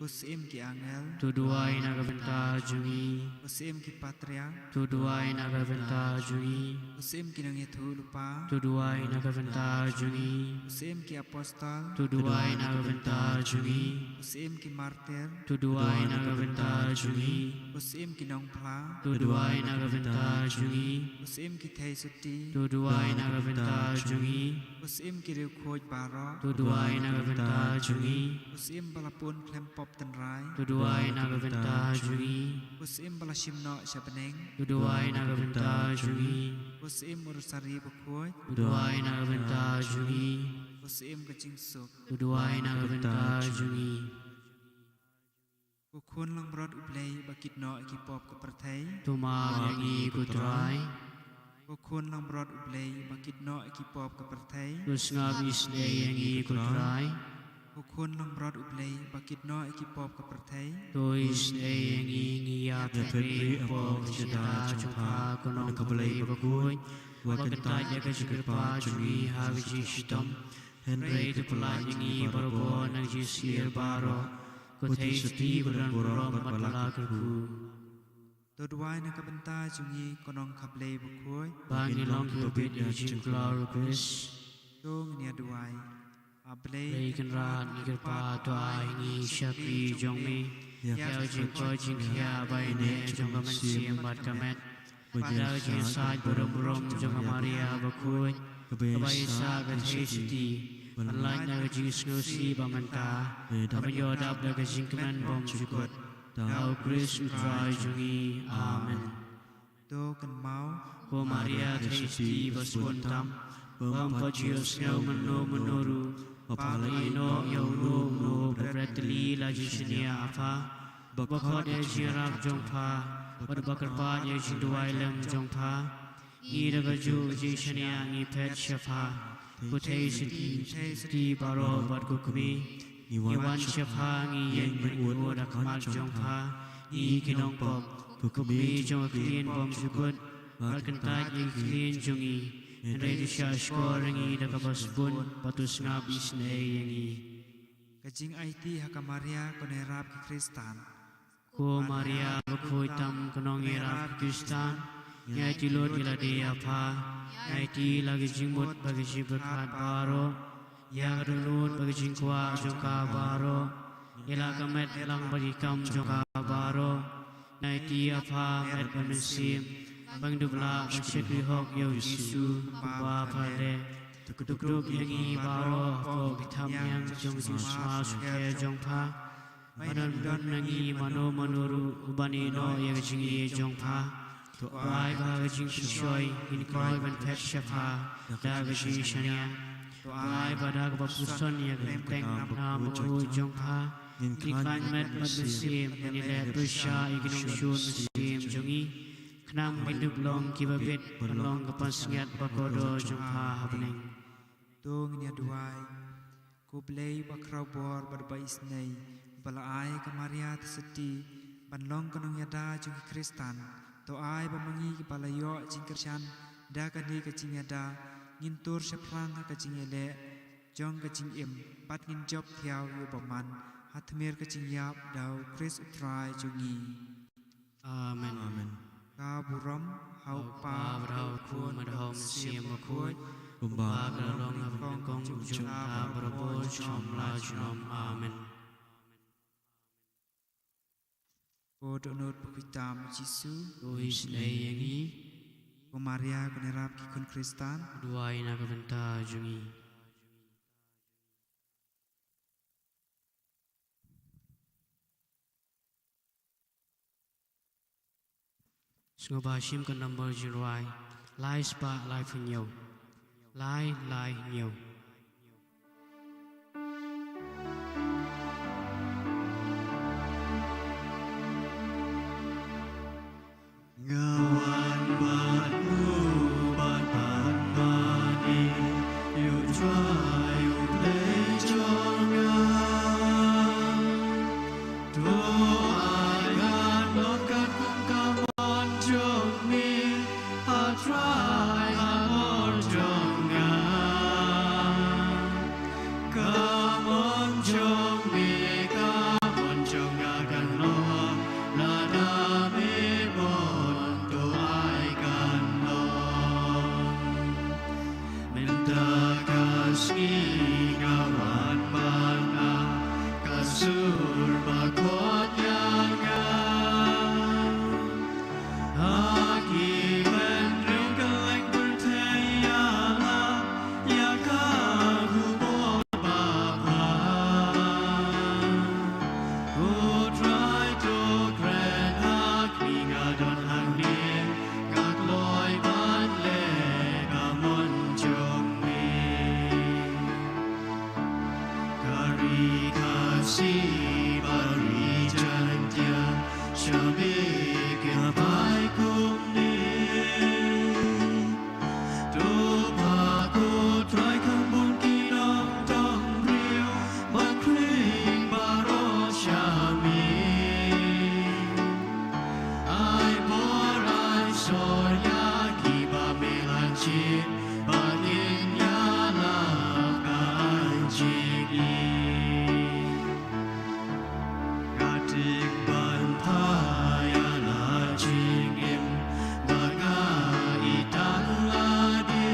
Speaker 5: กุสอิมกิอังเอล
Speaker 3: ทุดวายนรบันตาจุงี
Speaker 5: กุสอิมกิปัตริย
Speaker 3: ทุดวายนรบันตาจุงี
Speaker 5: กุสอิมกินองยทูลุปา
Speaker 3: ทุดวายนรบันตาจุงี
Speaker 5: กุสอิมกิอปอสตอล
Speaker 3: ทุดวายนรบันตาจุงี
Speaker 5: กุสอิมกิมาร์เตอร์
Speaker 3: ทุดวายนรบันตาจุงี
Speaker 5: กุสอิมกินองพลา
Speaker 3: ทุดวายนรบันตาจุงี
Speaker 5: กุสอิมกิเทยสุตี
Speaker 3: ทุดวายนรบันตาจุงี
Speaker 5: กุสอิมกิริวโคจบารอ
Speaker 3: ทุดวายนรบันตาจุงี
Speaker 5: กุสอิมบลาปุนเคลมปอบตันไร
Speaker 3: ทุดวายนรบันตาจุงี
Speaker 5: กุสอิมบลาชิมเนาะชาบเนง
Speaker 3: ทุดวายนรบันตาจุงี
Speaker 5: กุสอิมอุรุสารีบุคอย
Speaker 3: ทุดวายนรบันตาจุงี
Speaker 5: กุสอิมกจิงสุก
Speaker 3: ทุดวายนรบันตาจุงี
Speaker 5: กุคนลังรถอุบเลยบกิดเนาะกิปอบกับประเทศ
Speaker 3: ตุมาเบียงีกุตราย
Speaker 5: กุคนลังรถอุบเลยบกิดเนาะกิปอบกับประเทศ
Speaker 3: ตุสงาบิสเนยงีกุตราย
Speaker 5: กุคนลังรถอุบเลยบกิดเนาะกิปอบกับประเทศ
Speaker 3: ตุยสเนยงีงียาเพตรีปองจิตาจงพากนองกบเลยบกุยวกันตายกจิกรปาจุงีหากจิชิตมเห็นเรตุปลายงีบรบนังจิเสียบารอกุเทสตีบรันบรอมัตลากรคู
Speaker 5: ตัวดวายนักบันตาจุงีกนองขับเลยบุคอย
Speaker 3: บางนิลองตัวเป็นยจิงกลารุกิส
Speaker 5: โตงเนียดวายอับเล
Speaker 3: เลยกันราดนิกรปาตัวไองีชักรีจงมียาวจิงปอจิงขยาใบเนจงกำมันเสียงบัดกำเม็ดดาวจิงสายบรมรมจงมาริยาบคุยกบายสากันเฮสตีมันไล่นากจิงสโนซีบามันตาทำยอดับดากจิงกมันบอมจุกดดาวคริสอุตรายจงีอาเมน
Speaker 5: โตกันเมา
Speaker 3: โอมาริยาเทสตีบสวนตัมบัมปจิโอสเนวมโนมโนรูปาลีโนยาวโนโนเบรตลีลาจิชเนียอาฟาบักขอดเอจิรับจงพาบัดบักรปาเอจิดวายเลมจงพาอีระกจูจิชเนียอีเพชชฟากุเทสตีบารอบัดกุกมีอีวันชฟาอีเย็นเป็นอวดดักมาจงพาอีกินองปอบกุกมีจงคลีนบอมสุกุดบัดกันตายอีคลีนจงอีReady shall score and eat a cabas bun, but to snap is nay.
Speaker 5: Kajing IT Hakamaria Konerap ki Kristan.
Speaker 3: Ko Maria bakoi tam kanong irap Kristan. Nyai tilot ila de apa. Nyai ti lagi jingmut bagi jiberkat baro. Ya kadulun bagi jingkwa jongka baro. Ila kamet elang bagi kam jongka baro. Nyai ti apa met pemesim. Bang dubla bersyukur hok yo Yesu ba pade. Duk yangi baro ko bitam yang jong jisma suke jong pa. Madan don nangi mano manuru ubani no yang jingi jong pa. Bai ba jing shoy in koi ban pet shafa da jing shania. Bai ba da ba puson yang teng nam u jong pa. Iklan met madusim ni le pusha ignong shun musim jongi. Kenam hidup long kibabit long kapas ngat bakodo jong pa habeneng.
Speaker 5: Tung nya duai ku blei bakrau bor berbai snei balai kamaria tseti banlong kanong yada jung Kristan to ai bamangi ki balayo jing kersan da kani ka jing yada ngintur seprang ka jing ele jong ka jing im pat ngin job thiau yu baman hatmer ka jing yap dau Kris utrai jungi.
Speaker 3: Amen.
Speaker 5: Amen. Ka buram hau pa
Speaker 3: brau ku madhom siam makoi. Kumba kalong abang kong ujung ta berabo chom la chom amen.
Speaker 5: Ko donut pakitam Yesu
Speaker 3: Luis leyangi
Speaker 5: ko Maria konerap ki kun Kristan
Speaker 3: duai na kabenta jungi. Sngobashim kan number jirai lai spa lai funyo. Lai nhiều.
Speaker 1: Ngawan batu batan mani yu try yu play jonga do agan lokat kum kamon jong mi I try amor jonga come on jong mi come on jonga kan lo la da mi bon do I kan lo minta kasih ngawan mana kasur bakot yang Aki mendung keleng bertayala ya kagu bapa ku try to grand hak ngadon hang din ngak loy ban le kamon jong mi kari kasih bari jantia shabi Bai kum ni do pa ko try kang bun ki nong dong riu ma kring baro shami ai bor ai so ya ki ba me lan chi ba yin ya la ka chi gi Katik ban pa Jingim baga itan ladi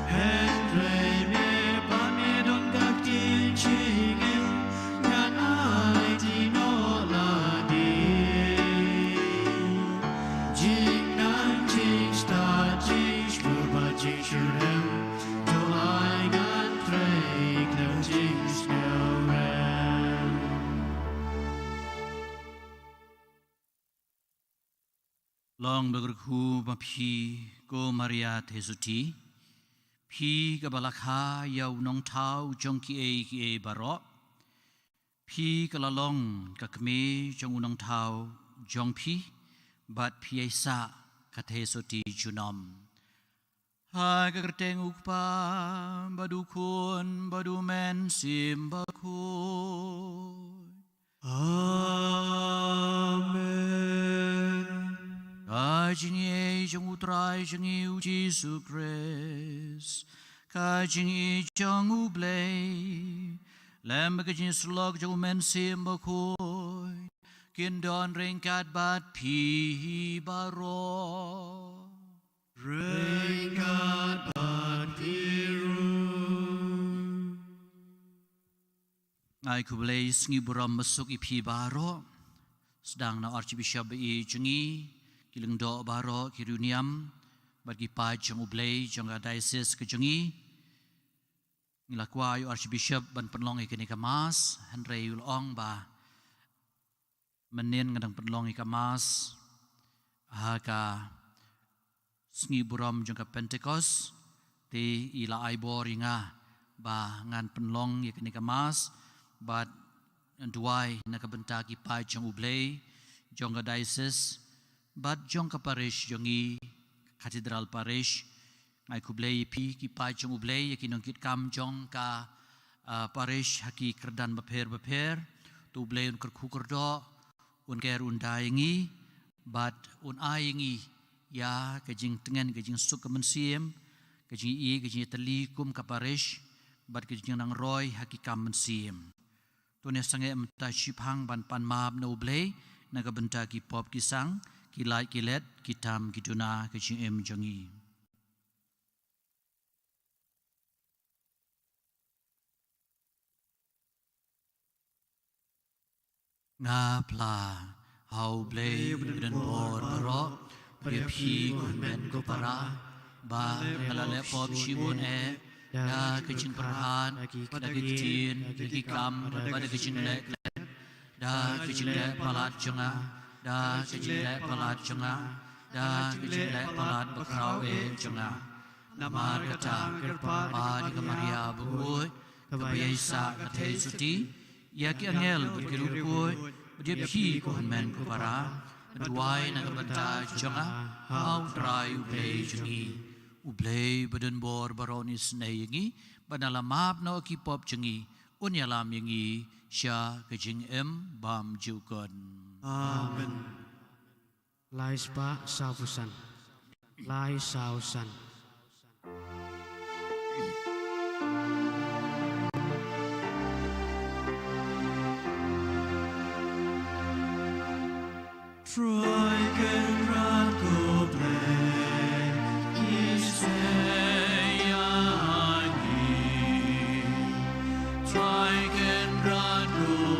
Speaker 1: Henry me pami don kakti jingim ngan ai dino ladi Jing nan jing star jing shurba jing shurem do I ngan trei klem jing snowrem
Speaker 4: Long berku mapi ko Maria Tesuti, pi kabalakha yau nong tau jong ki e barok, pi kalalong kakme jong unong tau jong pi, bat pi esa katesuti junom. Hai kakerteng ukpa badukun badumen simbakun.
Speaker 1: Amen.
Speaker 4: Jingi jong utrai jingi Jesu Christ
Speaker 3: ka jing I jong u blei lem ka jing slog jo men sim ba khoi kin don ring kat bat pi baro
Speaker 1: ring kat bat piru
Speaker 3: ngai ku blei sngi buram masuk I pi baro sedang na archbishop I jungi kiling do baro kiruniam bagi pa jong ublei jong diocese ke jungi ngilakwa yu archbishop ban penlong I kini kamas Henry ulong ba menin ngadang penlong I kamas ka sngi buram jong ka Pentecost ti ila aibor inga ba ngan penlong I kini kamas but duai na kabentagi pa jong ublei jong ka diocese but jong ka parish jongi Cathedral Parish ngai kublei pi ki pa jong ublei yakinong kit kam jong ka parish haki kerdan beper tu ublei un kerdo un ker un daingi but un aingi ya kajing tengen kajing suk kemensiem kajing I kajing teli kum ka parish but kajing nang roy haki kam mensiem tu ne sange mta shipang ban pan mab no ublei na ka benta ki pop ki sang ki lai ki let ki tam ki tuna ki ching em jongi nga pla hau blei den bor baro dia pi kun men ko para ba kala le pop shibun da ki ching perhan da ki tin ki kam ba da ki ching le da ki ching le palat jonga da kejilai palat jonga da kejilai palat bakrau jonga nama kata ba di Maria bukoi kebiasa kata suti ya ki angel berkirukoi dia pi ko men ko para duai na kabanta jonga how try ublei jungi ublei badan bor baronis nayangi banala map no ki pop jungi unyalam yangi sya kejing bam jukon
Speaker 1: Amen.
Speaker 6: Lai spa sausan. Lai sausan.
Speaker 1: Try can run go play.
Speaker 3: Try can run go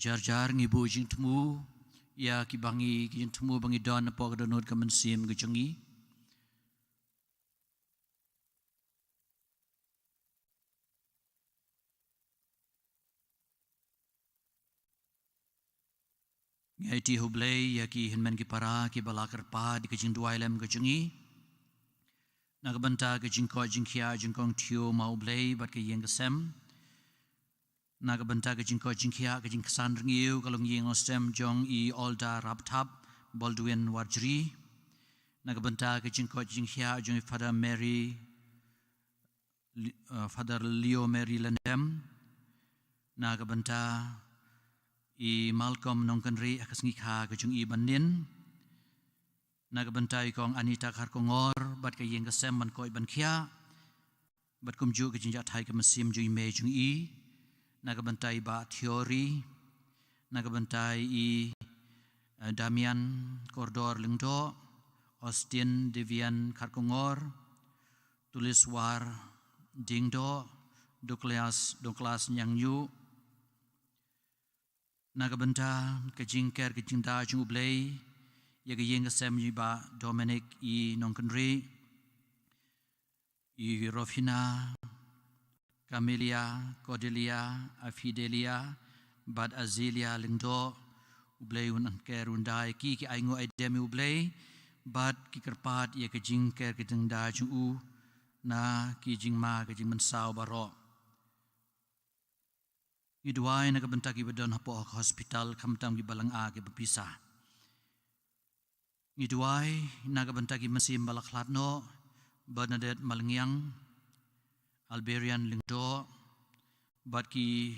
Speaker 4: jar ngibu jing temu ya ki bangi ki temu bangi don po ka donut ka mensim ke jengi ngai ti hublei ya ki hinmen ki para ki balakar pa di ke jing duai lem ke jengi nak banta ke jing ko jing khia jing kong thio mau blei bat ke yeng ke sem nak banta ke jing ko jing khia ke jing kesan ringiu kalong yeng ostem jong I olda raptap Baldwin Warjri nak banta ke jing ko jing khia jong Father Mary Father Leo Mary Landem nak banta I Malcolm Nongkanri akas ngikha ke jong I banin nak banta I kong Anita Karkongor bat ke yeng ke sem ban koi ban khia bat kum ju ke jing jat hai ke mesim jong me jong I nak bantai ba teori nak bantai I Damian Kordor Lingdo Austin Devian Karkongor Tuliswar Dingdo Douglas Nyangyu nak banta kejingker kejingda jungublei ya ke yeng sem ba Dominic I Nongkenri I Rofina Camelia, Cordelia, Afidelia, Bad Azelia, Lingdo, Ublei unan kerundai ki aingo idemi ublei, Bad ki kerpat ia ke jingker ke jengda jungu, na ki jingma ke jing mensau baro. Iduai na kabentaki badon hapo hospital kamtam ki balang a ke berpisah. Iduai na kabentaki mesim balaklatno, Bernadette Malengyang, Alberian Lingdo bat ki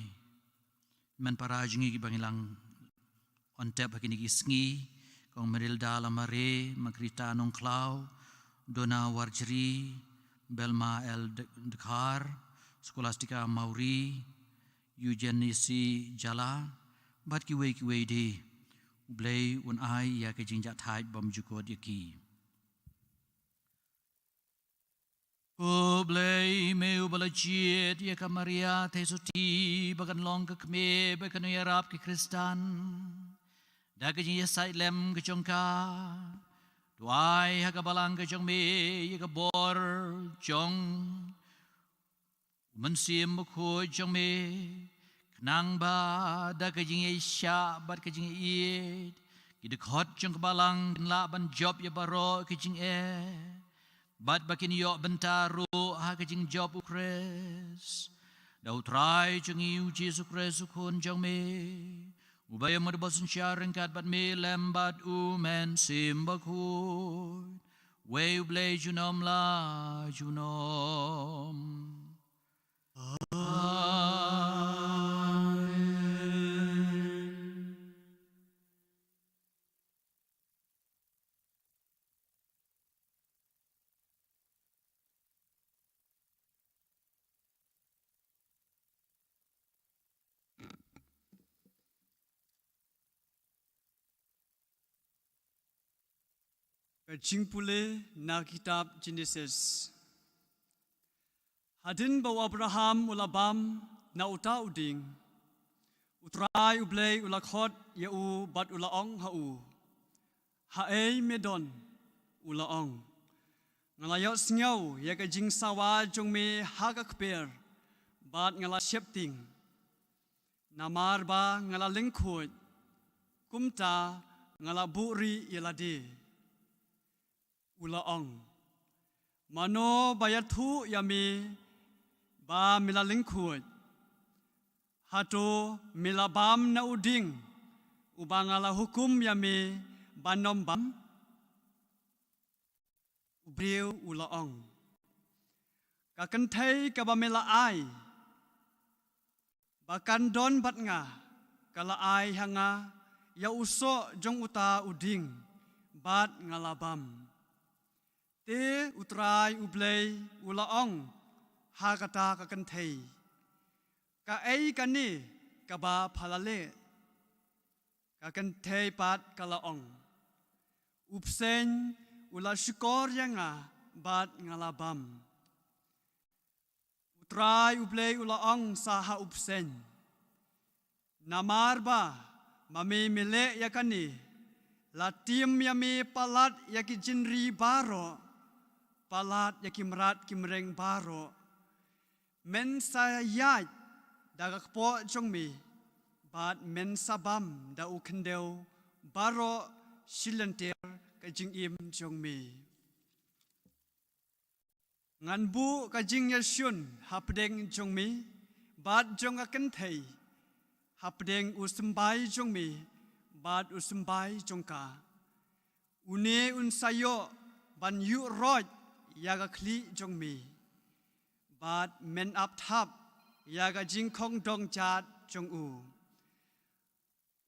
Speaker 4: men para jingi ki bangilang on tap hakini ki sngi kong Merilda Lamare Magrita Nong Klau Dona Warjri Belma El Dekar Scholastica Mauri Eugenisi Jala bat ki wei di ublei un ai ya ke jingjat hai bom jukot yaki Ublei meu balajiet ya kamaria tesuti bagan long ke kme bagan yarap ke Kristan daging ya sailem ke jongka tuai ha balang ke jong me ya ke bor jong mensim ko jong me nang ba daging ya sya bat ke jing iet ki khot jong balang la ban job ya baro ke jing Bat bakin yok bentaru ha kejing job ukres. Dau try jengi Jesu Kristus kun jong me. Ubaya merbosun syareng kat bat me lembat men simbakun. We ublay junom la junom.
Speaker 1: Kajing pule na kitab Genesis. Hadin bawa Abraham ulabam na uta uding. Utrai ublei ulakhot yau bat ulaong hau. Haei medon ulaong. Ngalayot sngau ya kajing sawa jong me hagakper bat ngala shepting. Namar ba ngala lingkut. Kumta ngala buri yelade. Ulaong mano bayathu yami ba milalingkhut hato milabam na uding ubangala hukum yami banom bam ubriu ulaong kakenthai kabamela ai bakan don bat nga kala ai hanga ya uso jong uta uding bat ngalabam Te utrai ublei ulaong hakata kakanthei ka ei kani kaba phalale kakanthei pat kalaong upsen ula shikor yanga bat ngalabam utrai ublei ulaong saha upsen namarba mami mile yakani latim yami palat yaki jinri baro palat yaki merat kimreng baro men sayat dagakpo jongmi bat men sabam da ukendeu baro silantir kajing im jongmi nganbu kajing yashun hapdeng jongmi bat jong akan thei hapdeng usumbai jongmi bat usumbai jongka une unsayo ban yu roj yaga khli jongmi bat men up thap yaga jing khong dong chat jong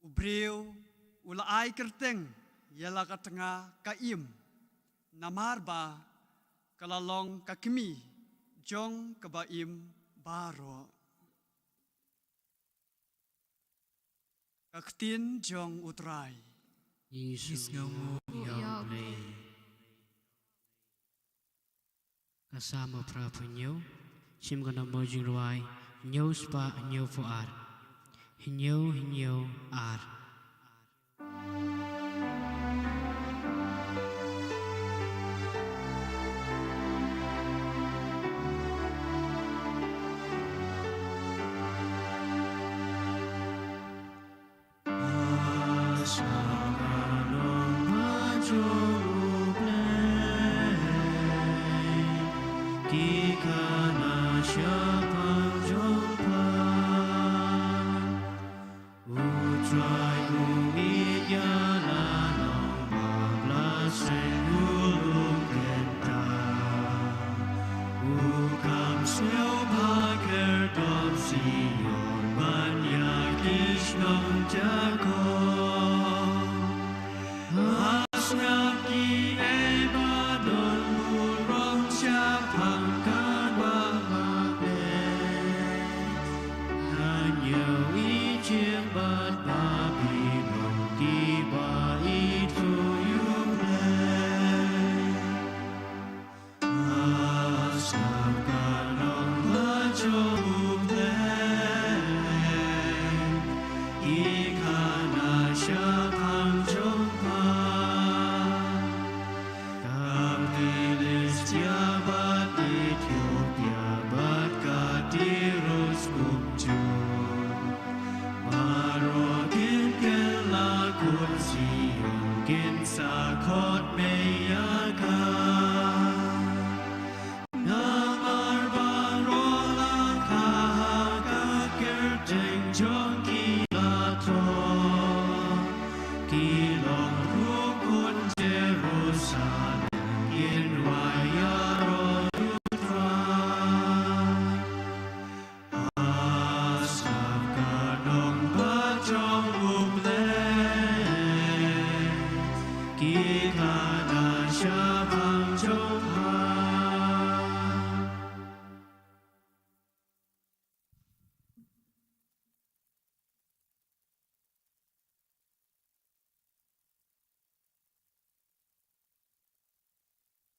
Speaker 1: ubreu ula ai kerteng yala ka tengah ka im namarba kalalong kakimi jong kabaim baro kaktin jong utrai
Speaker 6: Yesus ngamu yau play kasama prapunyo sim kana mojing ruai nyau spa nyau fuar hinyau ar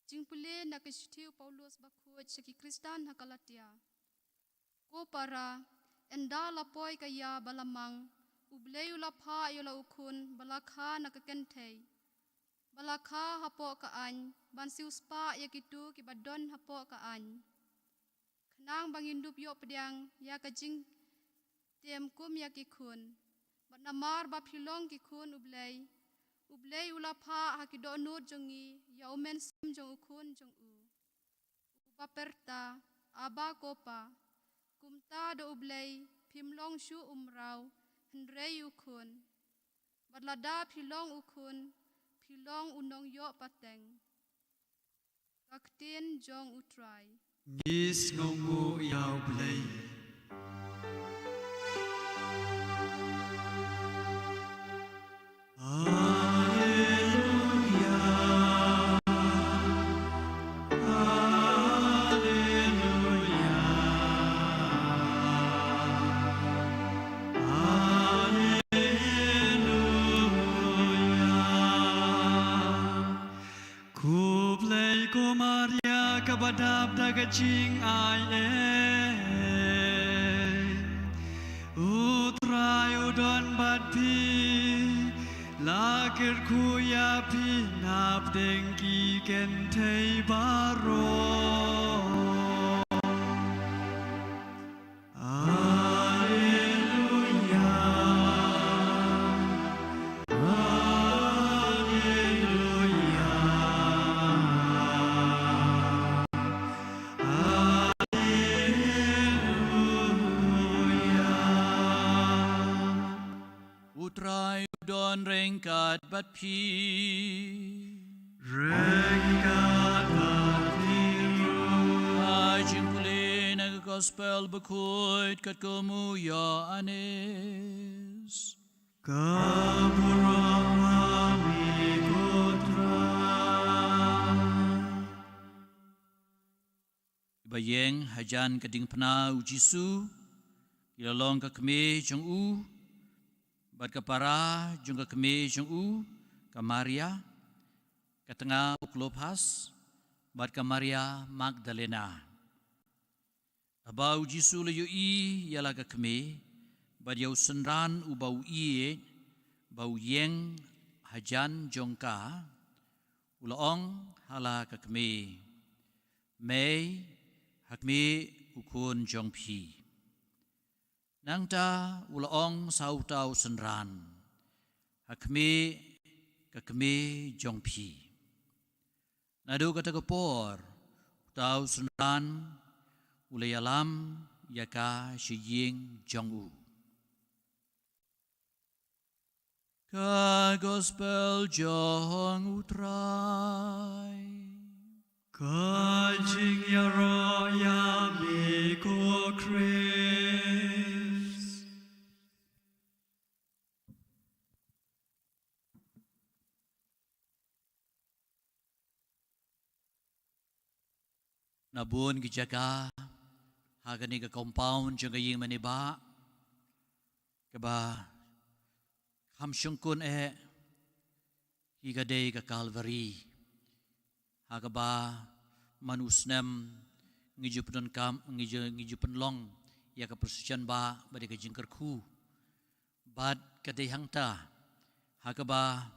Speaker 2: Jingpule nakishitiu Paulus bakuat seki Kristan hakalatia. Ko para enda lapoi kaya balamang ubleu lapha yola ukun balakha nakakentei. Balakha hapo kaan bansiu spa yakitu kibadon hapo kaan. Kenang bangindup yo pediang ya kajing tem kum yakikun. Batnamar bapilong kikun ublei. Ublei ulapha hakidonut jongi ya umen sim jong ukun jong upaperta aba kopa kumta do ublei pimlong shu umrau hendrei ukun badlada pilong ukun pilong unong yo pateng kaktin jong utrai
Speaker 1: ngis ngongu yau blei Kabadab dagaching ay utray Akhir ku ya pinap dengki kentei baro.
Speaker 4: Utrai udon rengkat bat pi.
Speaker 1: Rengkat batiru.
Speaker 4: Ajing pulih nag gospel berkuit kat kamu ya anes.
Speaker 1: Kapurang mami kotra.
Speaker 4: Bayeng hajan kading pena ujisu. Ilalong ka kami jong u. Bat kapara jung ka kami jong u. Ka Maria. Katengah uklopas. Bat ka Maria Magdalena. Abau Jisu le i yala ka kami. Bat yau senran u bau i bau yeng hajan jongka. Ulaong hala ka kami. May hakmi ukun jong pi. Nangta ulaong sautau senran. Hakmi ka kami jong pi. Nadu kata kapor tau senran ulayalam yaka shiying jong u. Ka gospel jong utrai.
Speaker 1: Kajing ya roya miko Chris.
Speaker 4: Nabun kijaka hagani ka compound jong kaying maniba. Kaba hamsyungkun higadei ka Calvary. Hagaba manusnem ngijupen kam ngijupen long ya ka persisyan ba bade ka jingkerku. Bad kadei hangta hagaba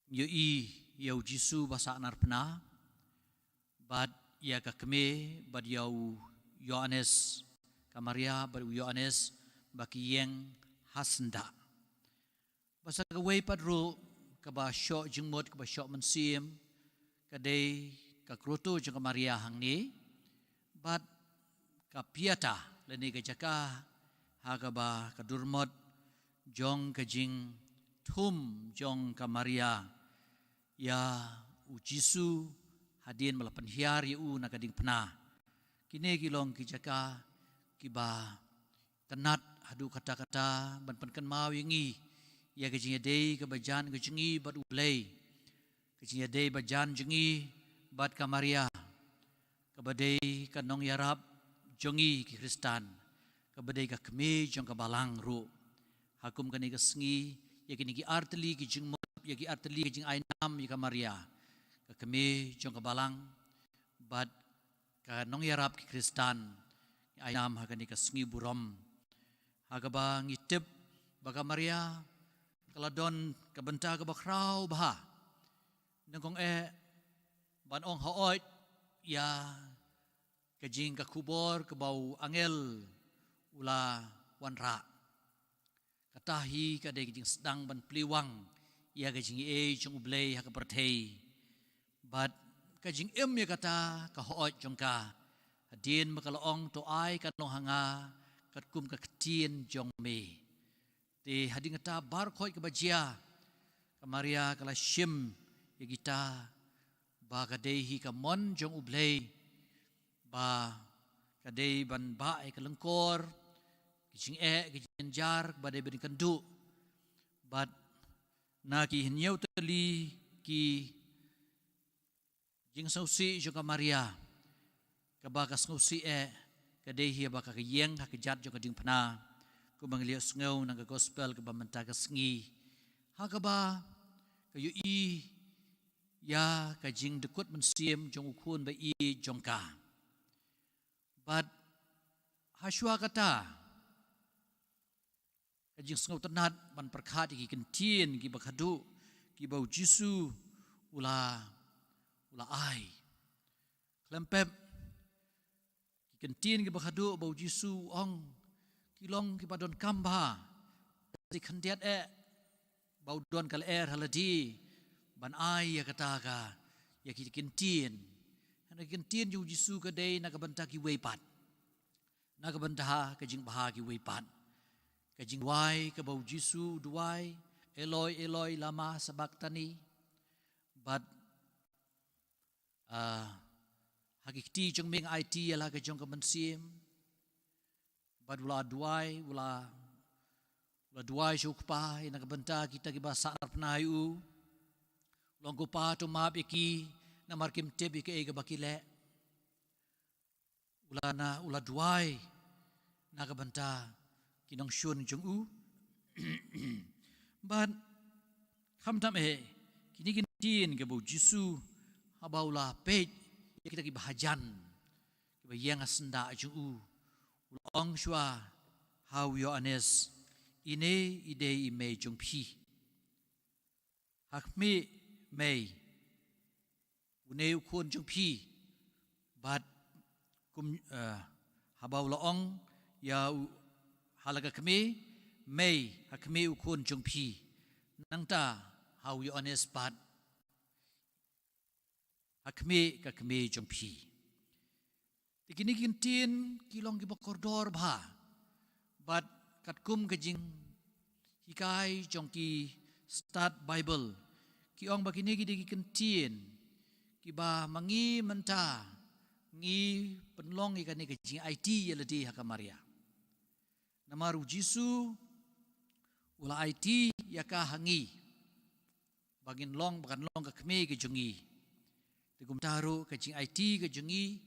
Speaker 4: yoi yau Jisu basa narpna. Bad ya ka keme bad yau Yohanes ka Maria bad Yohanes baki yeng hasenda. Basa ka way padro ka ba syok jingmot ka ba syok mensim kadai ka kroto jeng ka Maria hang ni bad ka piata leni ka jaka ha ka ba ka durmot jong ka jing thum jong ka Maria ya u Jisu hadin malapan hiar yu na kading pena. Kini gilong kijaka kiba tenat hadu kata-kata ban penkan mau yengi ya kejing dei ke bajan kejengi bad ulei. Kejing dei bajan jengi bad ka Maria. Kabadei ka nong yarap jongi ki Kristan. Kabadei ka kemi jong ka balang ru. Hakum kani ka sengi ya kini ki arteli ki jing mot ya ki arteli ki jing ainam ya ka Maria. Kami jong kabalang bad ka nong yarap ki Kristan ainam hagani ka sengi burom hagaba ngitip baga Maria kaladon kabenta ka bakrau bah nangkong ban ong haoit ya kajing ka kubor ka bau angel ula wanra katahi kadai kajing sedang ban pliwang ya kajing jong ublei hakapertei. But kajing ya kata kahoot jong ka hadin makalaong to ay kanong hanga katkum kakatien jong me. Ti hading kata barkoy kabajia ka Maria kala shim ya kita ba kadehi ka mon jong ublay ba kadei ban ba ay kalengkor kajing kajing jar ba day ban kandu but na ki hinyaw tali ki jing sausi jong ka Maria kabakas ngusi kadehi baka kayeng hakijat jong kading pena kubang lios ngaw ng gospel kabamanta kasngi hakaba kayo ya kajing dekut mensim jong ukun ba jong ka but haswa kata
Speaker 3: kajing sengau tenat ban perkhat ki kentien ki bakhadu ki bau Jisu ula ai klempep ki kentien ki bakhadu bau Jisu ong ki long ki padon kamba di khandiat bau don kal haladi ban ai ya kata ka ya ki kentien ana kentien ju Jisu ka dei na ka banta ki weipat na ka banta kajing baha ki weipat kajing wai ka bau Jisu duai Eloi Eloi lama sabachthani but hakikti jong meng IT ala ka jong ka mansim but ula duai shukpa ina ka banta kita ki basa arpnayu long ko pa to map iki na markim tebi ke ga bakile ula duai na ka banta kinong shun jong u but kham tam kini tin ke bau Jisu habaula pej kita ki bahajan ki bayang asenda jong u long shwa how you honest ine ide ime jong phi hakmi mei une ukun jong phi but kum habau laong ya halaga kami mei hakmi ukun jong phi nangta how you honest but hakmi ka kami jong phi tikini kintin kilong ki bakordor bha but katkum kajing hikai jong ki start Bible ki ong bakini ki digi kentien ki ba mangi menta ngi penlong ikan ni kajing IT yaladi hakamaria namaru Jisu ula IT yaka hangi bagin long bakan long ka kme ke jungi tigum taru kajing IT ke jungi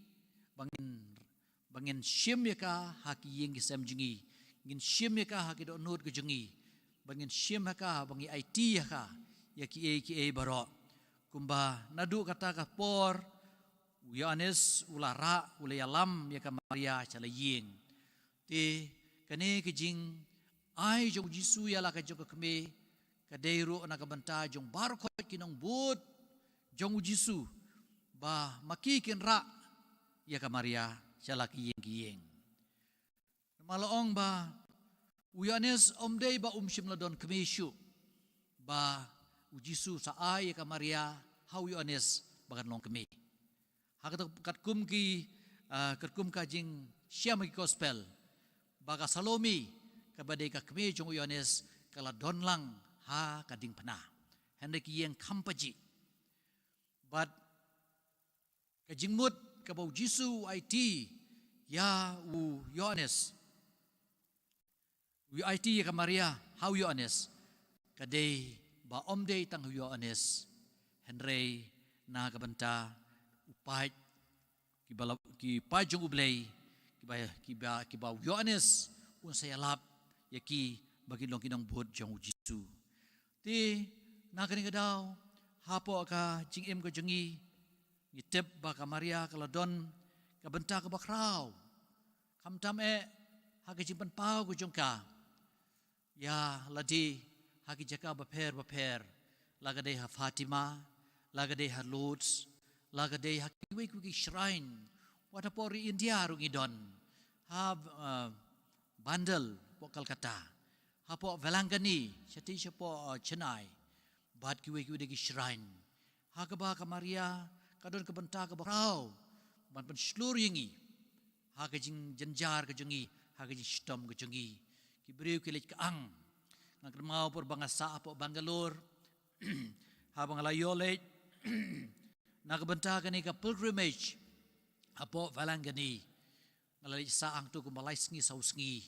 Speaker 3: bangin shim yaka haki yeng ki sam jungi ngin shim yaka haki do nod ke jungi bangin shim haka bangi IT yaka yaki baro kumba nadu kata ka por Yohanes ulara ulayalam yaka Maria chala yeng te kane kajing ai jong Jisu yala ka jong kame kadeiru na ka banta jong barkot kinong but jong Jisu ba makikin ra yaka Maria chala ki yeng malaong ba Yohanes omdei ba umshim ladon kamishu ba Jisu sa ai yaka Maria how Yohanes bagan long kami katkum kajing siam ki gospel baga Salomi kabadai ka kami jong Yohanes kala don lang ha kading pana hendak yang kampaji but kajing mut kabau Jisu IT ya u Yohanes IT ka Maria how Yohanes kadai ba omdei tang Yohanes henrei na kabanta upai ki pajong ublay ki ba Yohanes un sayalap yaki bagi long kinong bud jong Jisu ti na kani kadaw hapo ka jingem ka jongi ngitep ba ka Maria kaladon ka benta ka bakraw kamtam hagi jimpan pau ko jongka ya ladi hagi jaka baper lagadei ha Fatima lagadei ha Lourdes lagadei ha kiwi shrine watapori India rungidon ha Bandel po Calcutta ha po Velangani siya po Chennai bat kiwi degi shrine ha ka Maria kadon ka benta ka bakraw ban seluruh yengi ha ka jing jenjar ka jongi ha ka jing stom ka jongi ki beriu ki lek ang ngak mau por bangasa po Bangalore ha bangalayo lek nak benta ka ni ka pilgrimage apo Valangani ngalali sa ang tu kumalay sngi sausngi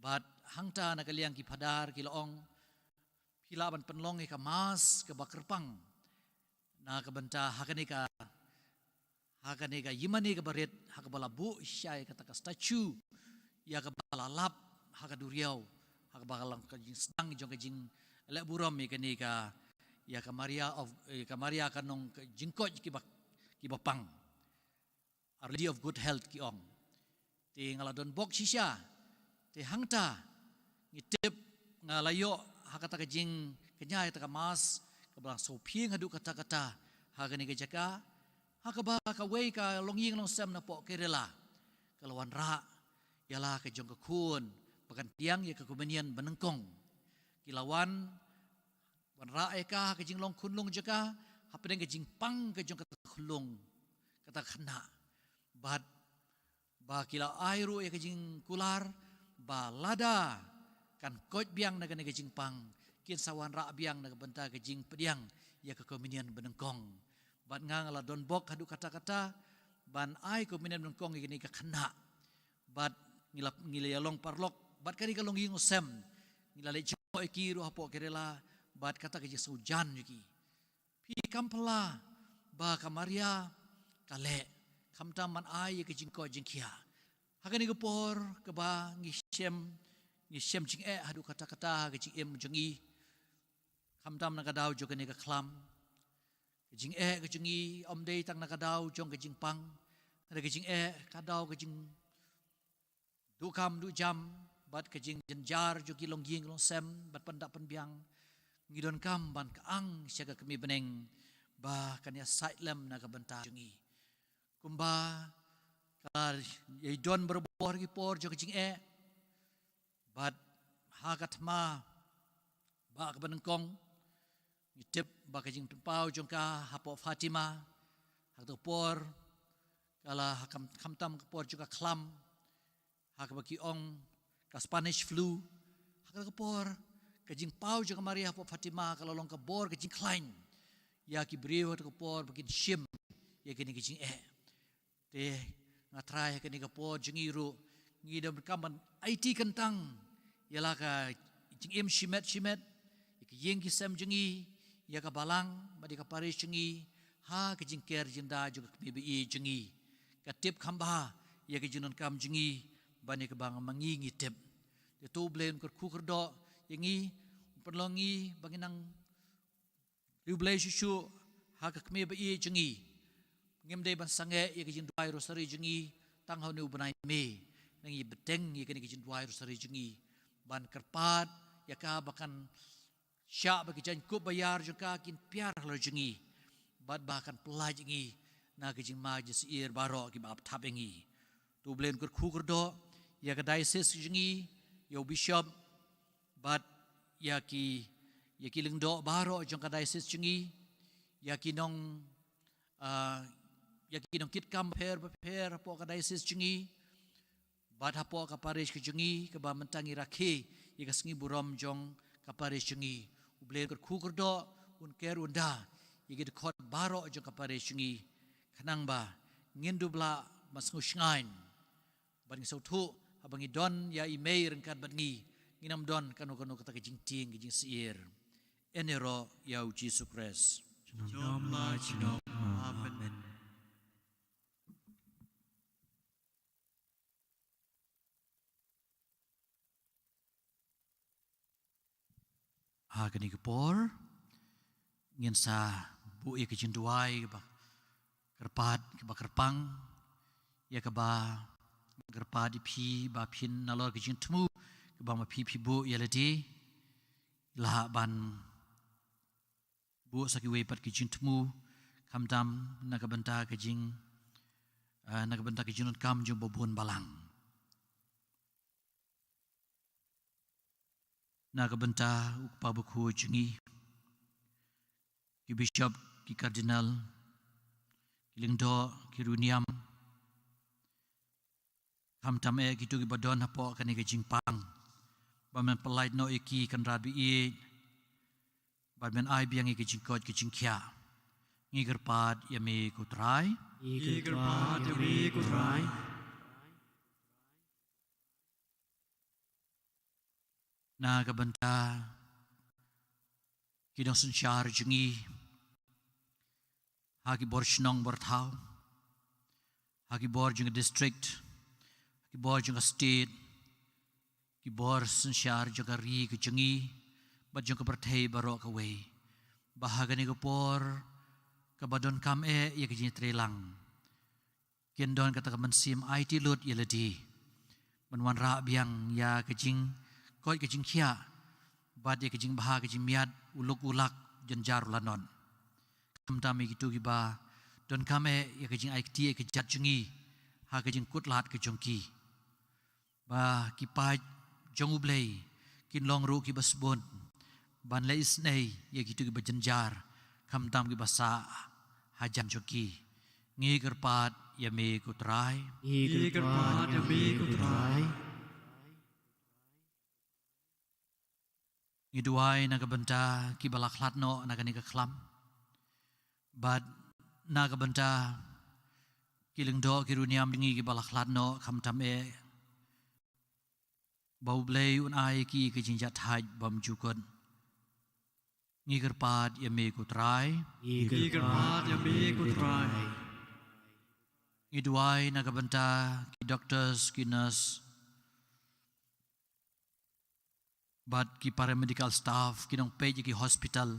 Speaker 3: but hangta nakaliang ki padar ki loong hilaban penlong ka mas ka bakerpang na ka benta hakani ka yimani ka barit hakabala bu syai kata ka statue ya ka balalap hakaduriau hakabalang ka jing stang jong ka jing le buram ikani ka ya ka Maria kanong jingkot ki bapang Our Lady of Good Health ki ong ti ngaladon bok sisya ti hangta ngitip ngalayo hakata kejing kenyai takamas kebalang sopieng hadu kata-kata hagani kejaka hakaba kawei ka longying long sem na po kerela kalawan ra ialah kejong kekun pakan tiang ya kekumenian benengkong kilawan wan ra eka kejing long kunlung jaka hapedeng kejing pang kejong kata kulung kata kena bat ba kila airu ya kejing kular ba lada kan kot biang naga kejing pang kin sawan ra biang naga benta kejing pediang ya kekumenian benengkong bat ngang la don bok hadu kata-kata ban ai kumenian benengkong ini ka kena bat ngila long parlok bat kari kalong yung sem ngila le jo ikiru hapo kerela bat kata kejing sujan yuki pi kampala ba kamaria kale kamtam man ai kejing ko jingkia hakani gepor keba ngisem jing hadu kata-kata kejing jengi kamtam nakadau jo kene ka klam kejing kejengi omdei tang nakadau jong kejing pang ada kejing kadau kejing du kam du jam bat kejing jenjar jo kilong ging long sem bat pendak penbiang ngidon kam ban kaang syaga kemi beneng ba kanya saitlem naga benta jengi kumba kal yidon berbor ki por jo kejing bat hakat ma ba ka benengkong ngitip ba kejing tempau jongka hapo Fatima hak por kala kamtam por juga klam hak baki ong ka Spanish flu hak por kejing pau juga Maria hapo Fatima kala long ka bor kejing klein ya ki brio hak por baki shim ya kini kejing te ngatrai kini ka por jengiru ngidam kaman IT kentang yalah ka jing shimet yeng ki sem jengi ya ka balang badi ka paris jengi ha ke jingker jinda juga ke BBI jengi ka tip khamba ya ke jinon kam jengi bani ka bang mangi ngi tip de tu blen kur kukerdo yengi perlongi banginang riblay shu ha ka BBI jengi ngem de ban sange ya ke jin duai rosari jengi tang hau nu banai me nangi beteng ya ke jin duai rosari jengi ban kerpat ya ka bakan syak bagi jan kup bayar juga kin piar lo jengi bad bahkan pelaj jengi na ke jing majlis ir baro ki bab tabengi tu blen kur kukerdo ya ke diocese jengi yo bishop bad ya ki lengdo baro jong ka diocese jengi ya ki nong kit kam per po ka diocese jengi bad hapo ka parish ke jengi ke ba mentangi rakhe ya ka sengi burom jong ka parish jengi ublen kur kukerdo un ker unda yigi khot baro jo kapare sungi kanang ba ngindu bla masngu shngain ban ngi sautu abangi don ya email rengkat ban ngi nginam don kanu kata kijing ting kijing siir enero ya Jesus Christ
Speaker 1: Jom la chinom amen
Speaker 3: Kani kepor ngin sa bu ke jinduai ba kerpat ke ba kerpang ya ke ba kerpat di pi ba pin nalor ke jin temu ke ba ma pi bu ya ledi la ban bu saki we pat ke jin temu kam dam na ka benta ke jing na ka benta ke jinun kam jum bobun balang na ka benta ukpa buku jengi ki bishop ki kardinal ki lingdo ki runiam kam tam ki tu ki badon hapo kan ki jingpang ba men pelait no iki kan rabi i ba men ai biang ki jingkot ki jingkya ngi gerpat ya me kutrai
Speaker 1: Igerpat yami kutrai
Speaker 3: na ka benta ki dong sun char jengi hagi bor shnong bor thau hagi bor jeng district hagi bor jeng state ki bor sun char jaga ri ke jengi ba jeng ka berthei baro ka we bahagani ko por ka badon kam ye ke jin trelang ken don kata ka mansim IT lut ye ledi manwan ra biang ya ke jing koi ke jing khia bad ye kejing bah kejing miat uluk ulak jenjar lanon kam tami gitu giba don kame ye kejing ai tie kejat jungi ha kejing kutlat ke jongki ba kipai jongu blei kin long ru ki basbon ban leis nei ye gitu giba jenjar kam tam giba sa hajan jongki ngi kerpat ya me kutrai
Speaker 1: Ngi kerpat ya me kutrai
Speaker 3: ngi duai na kabenta ki balaklat no na kani ka khlam bad na kabenta kiling do kiruniam ngi ki balaklat no kham tam e bau blei un ai ki ki jinjat thai bam jukon ngi kerpat ya me kutrai
Speaker 1: Ngi kerpat ya me kutrai
Speaker 3: ngi duai na kabenta ki doctors ki nurse but ki paramedical staff kinong page ki hospital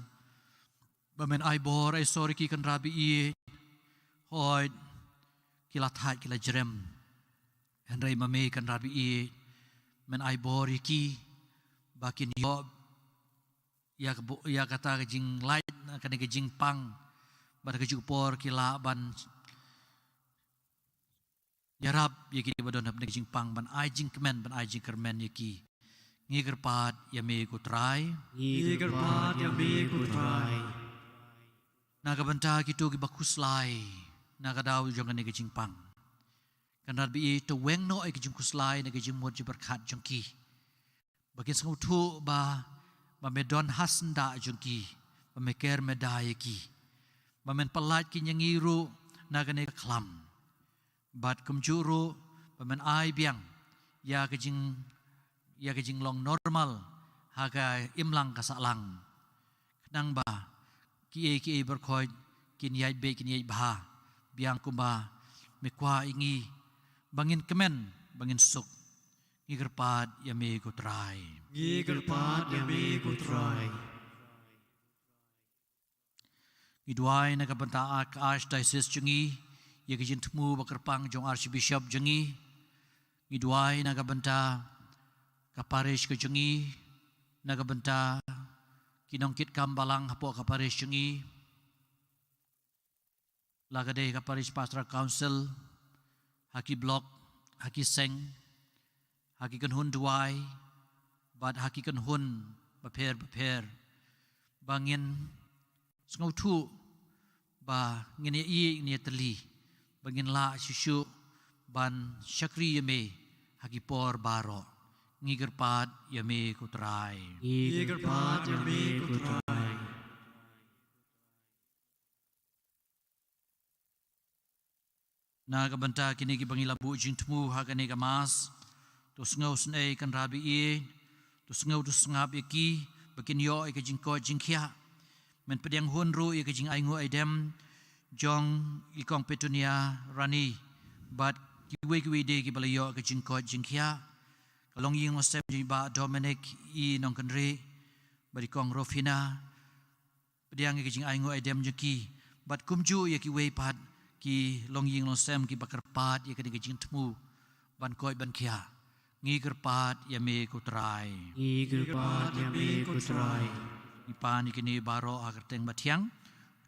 Speaker 3: bamen ai bor ai sorry ki kan rabi i hoi kila thai kila jerem henry mame kan rabi i men ai bor ki bakin yo ya kata ke jing light kan ke jing pang bad ke por kila ban yarab ye ki badon hab ne jing pang ban ai jing kemen ban ai jing kermen ye ki ngi kerpat ya me kutrai
Speaker 1: Ngi kerpat ya me kutrai
Speaker 3: na kabenta kitu ki bakus lai na kadaw jong ne jing pang kan rabi to weng no ai jing kuslai ne jing mod berkat jongki bakin sang thu ba me don hasnda jongki ba me ker me dai ki ba men palat ki nyangiru na gane khlam bat kumjuru ba men ai biang ya ke jing long normal haga imlang kasalang nang ba ki berkhoi kin yai be kin yai bha biang kumba me kwa ingi bangin kemen bangin suk ngi kerpat ya me kutrai
Speaker 1: Ngi kerpat ya me kutrai
Speaker 3: Iduai na kabenta archdiocese jungi ye ke jin tmu bakerpang jong archbishop jungi Iduai na kabenta kaparish ke jungi na kabenta kinongkit kambalang hapo kaparish jungi lagade kaparish pastoral council haki block haki seng haki kan hun duai bad haki kan hun beper bangin sengau tu ba ngene i ngene teli bangin la susu ban syakri yeme haki por baro ngi kerpat yeme kutrai
Speaker 1: Ngi kerpat ya me kutrai
Speaker 3: na kabenta kini ki bangila bu jing tmu ha kane ka mas to sngau snei kan rabi e to sngau to sngap e ki bakin yo e ka jing ko jing khia men pedang hun ru e ka jing ai ngo ai dem jong i kong petunia rani bat ki we de ki bala yo ka jing ko jing khia kalong ying mo sem jing ba Dominic i nong kan re bari kong rofina pedang e ka jing ai ngo ai dem jeki bat kumju ye ki we pat ki long ying long sem ki bakar pat ye kani jing tmu ban koi ban khia ngi kerpat ya me kutrai
Speaker 6: Ngi kerpat ya me kutrai
Speaker 3: ipan kini baro agar teng batiang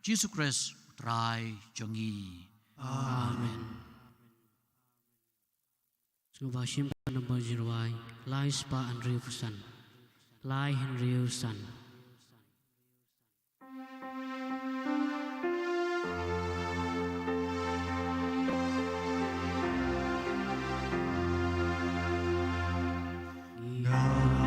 Speaker 3: Jesus Christ trai jongi
Speaker 6: Amen Suba shim number 0 lai spa Andrew Fusan lai Henry San
Speaker 1: Ngi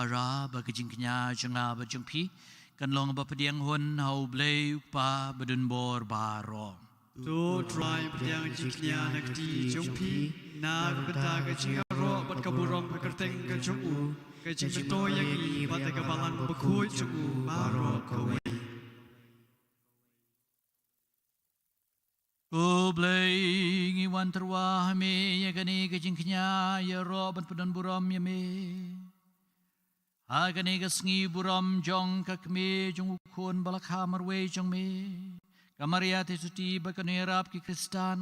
Speaker 3: para bagajing kanya janga bajung pi kan long ba pediang hon hau blei pa badun bor baro
Speaker 1: tu try pediang jiknya nakti jongpi na kata ka jingaro bat kaburong pakerteng ka jongu ka jingto yang i bat ka balan bakui jongu baro kawe
Speaker 3: o blei ngi wan terwa me ya gani ka jingnya ya ro bat padan buram ya me agani ka sngi buram jong ka kme jong ukon balakha marwe jong me Kamaria tesuti bakanirap ki Kristan.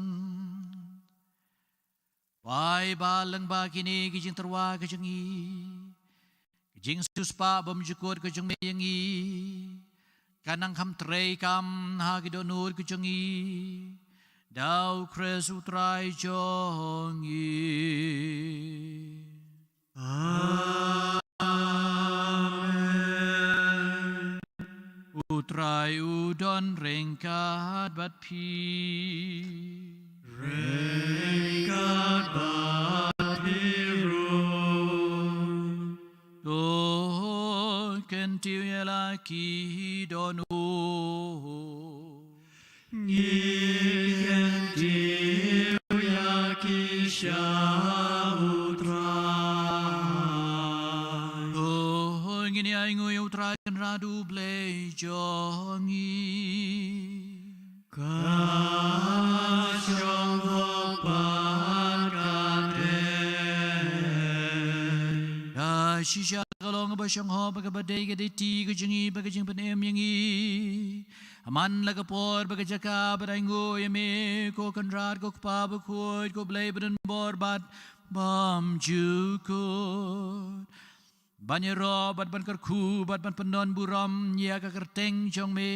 Speaker 3: Pai balang ba kini kijing terwa kejengi. Kijing suspa bamjukut kejeng meyengi. Kanang kam trei kam hagidonur kejengi. Dau kres utrai jongi. Utrai udon rengkat bat pi
Speaker 1: Rengkat bat biru
Speaker 3: Do kentiu yelaki donu
Speaker 1: Ngikentiu yaki syahutrai
Speaker 3: Do ngini aingu utrai kan radu blei jongi
Speaker 1: Kasyong hopat kadeh
Speaker 3: Ya shisha kalong basyong ho bagabadai gadeti kejengi bagajing penem yangi Aman lagapor bagajaka badaingo yame ko kanrat ko kpa bakuit ko blei badan borbat bam jukut Banyero bat ban karku bat ban pendon buram ya ka kerteng jong me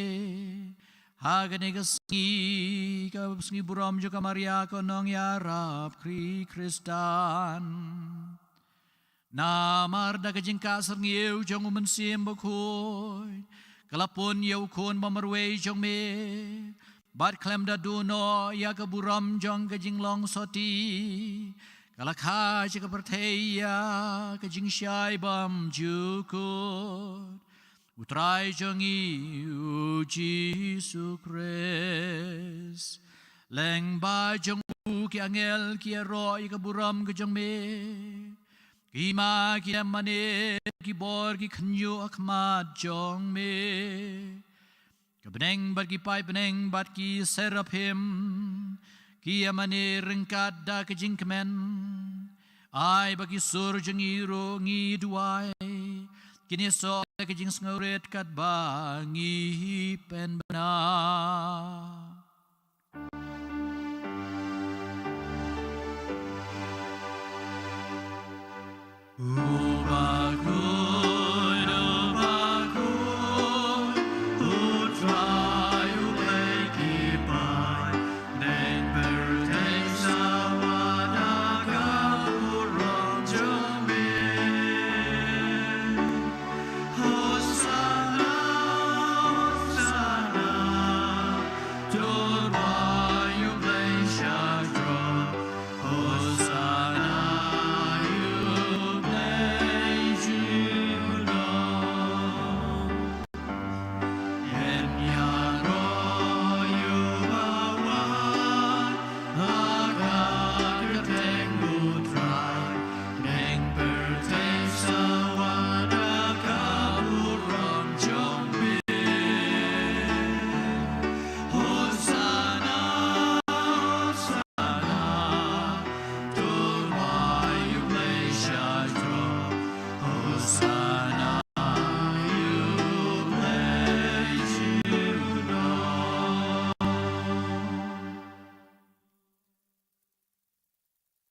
Speaker 3: Hagane ka sngi buram jo kamaria ko nong ya rap kri Kristan Namar da kajing kasar ngiu jong umensim bakuit Kalapun yau kon bamarwe jong me Bat klem da duno ya ka buram jong kajing long soti Kalakha jika perteya kajing syai bam jukut Utrai jongi Jesu Kres Leng ba jong ki angel ki ro ki buram ke jong me Kima ki mane ki bor ki khnyu akmat jong me Kebeneng bat ki pai beneng bat ki seraphim Kia mane rengkat da kejing kemen Ai bagi sur jengiro ngi duai Kini so kejing sengurit kat bangi pen benar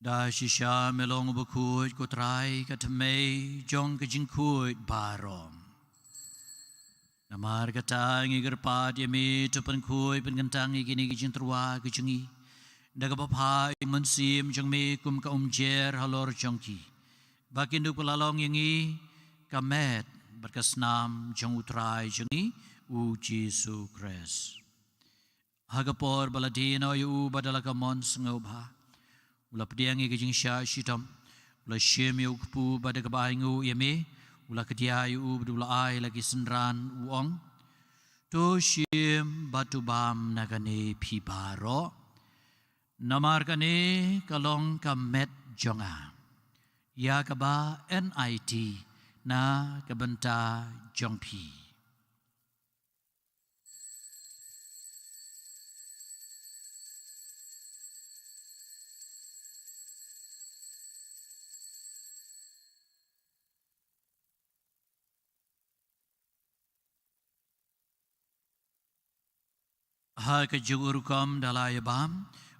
Speaker 3: Da shisha melong bakut ko trai katme jong kajing kuit barom. Namar kata ngigar pad yami tupan kuit pengentang igini kajing terwa kajengi. Daga bapa mensim jong me kum ka umjer halor jongki. Bakin du pelalong yangi kamet berkasnam jong utrai jengi u Jesu Kres. Hagapor baladino yu badala kamon sengobha. Ula pediangi kejing sya shitam ula syem yu kupu pada kebahingu yame ula kedia yu bedula ai lagi senran uong to shim batu bam nagane pibaro namar kane kalong kamet jonga ya kaba NIT na kabenta jongpi ha ke jurukam dalai bam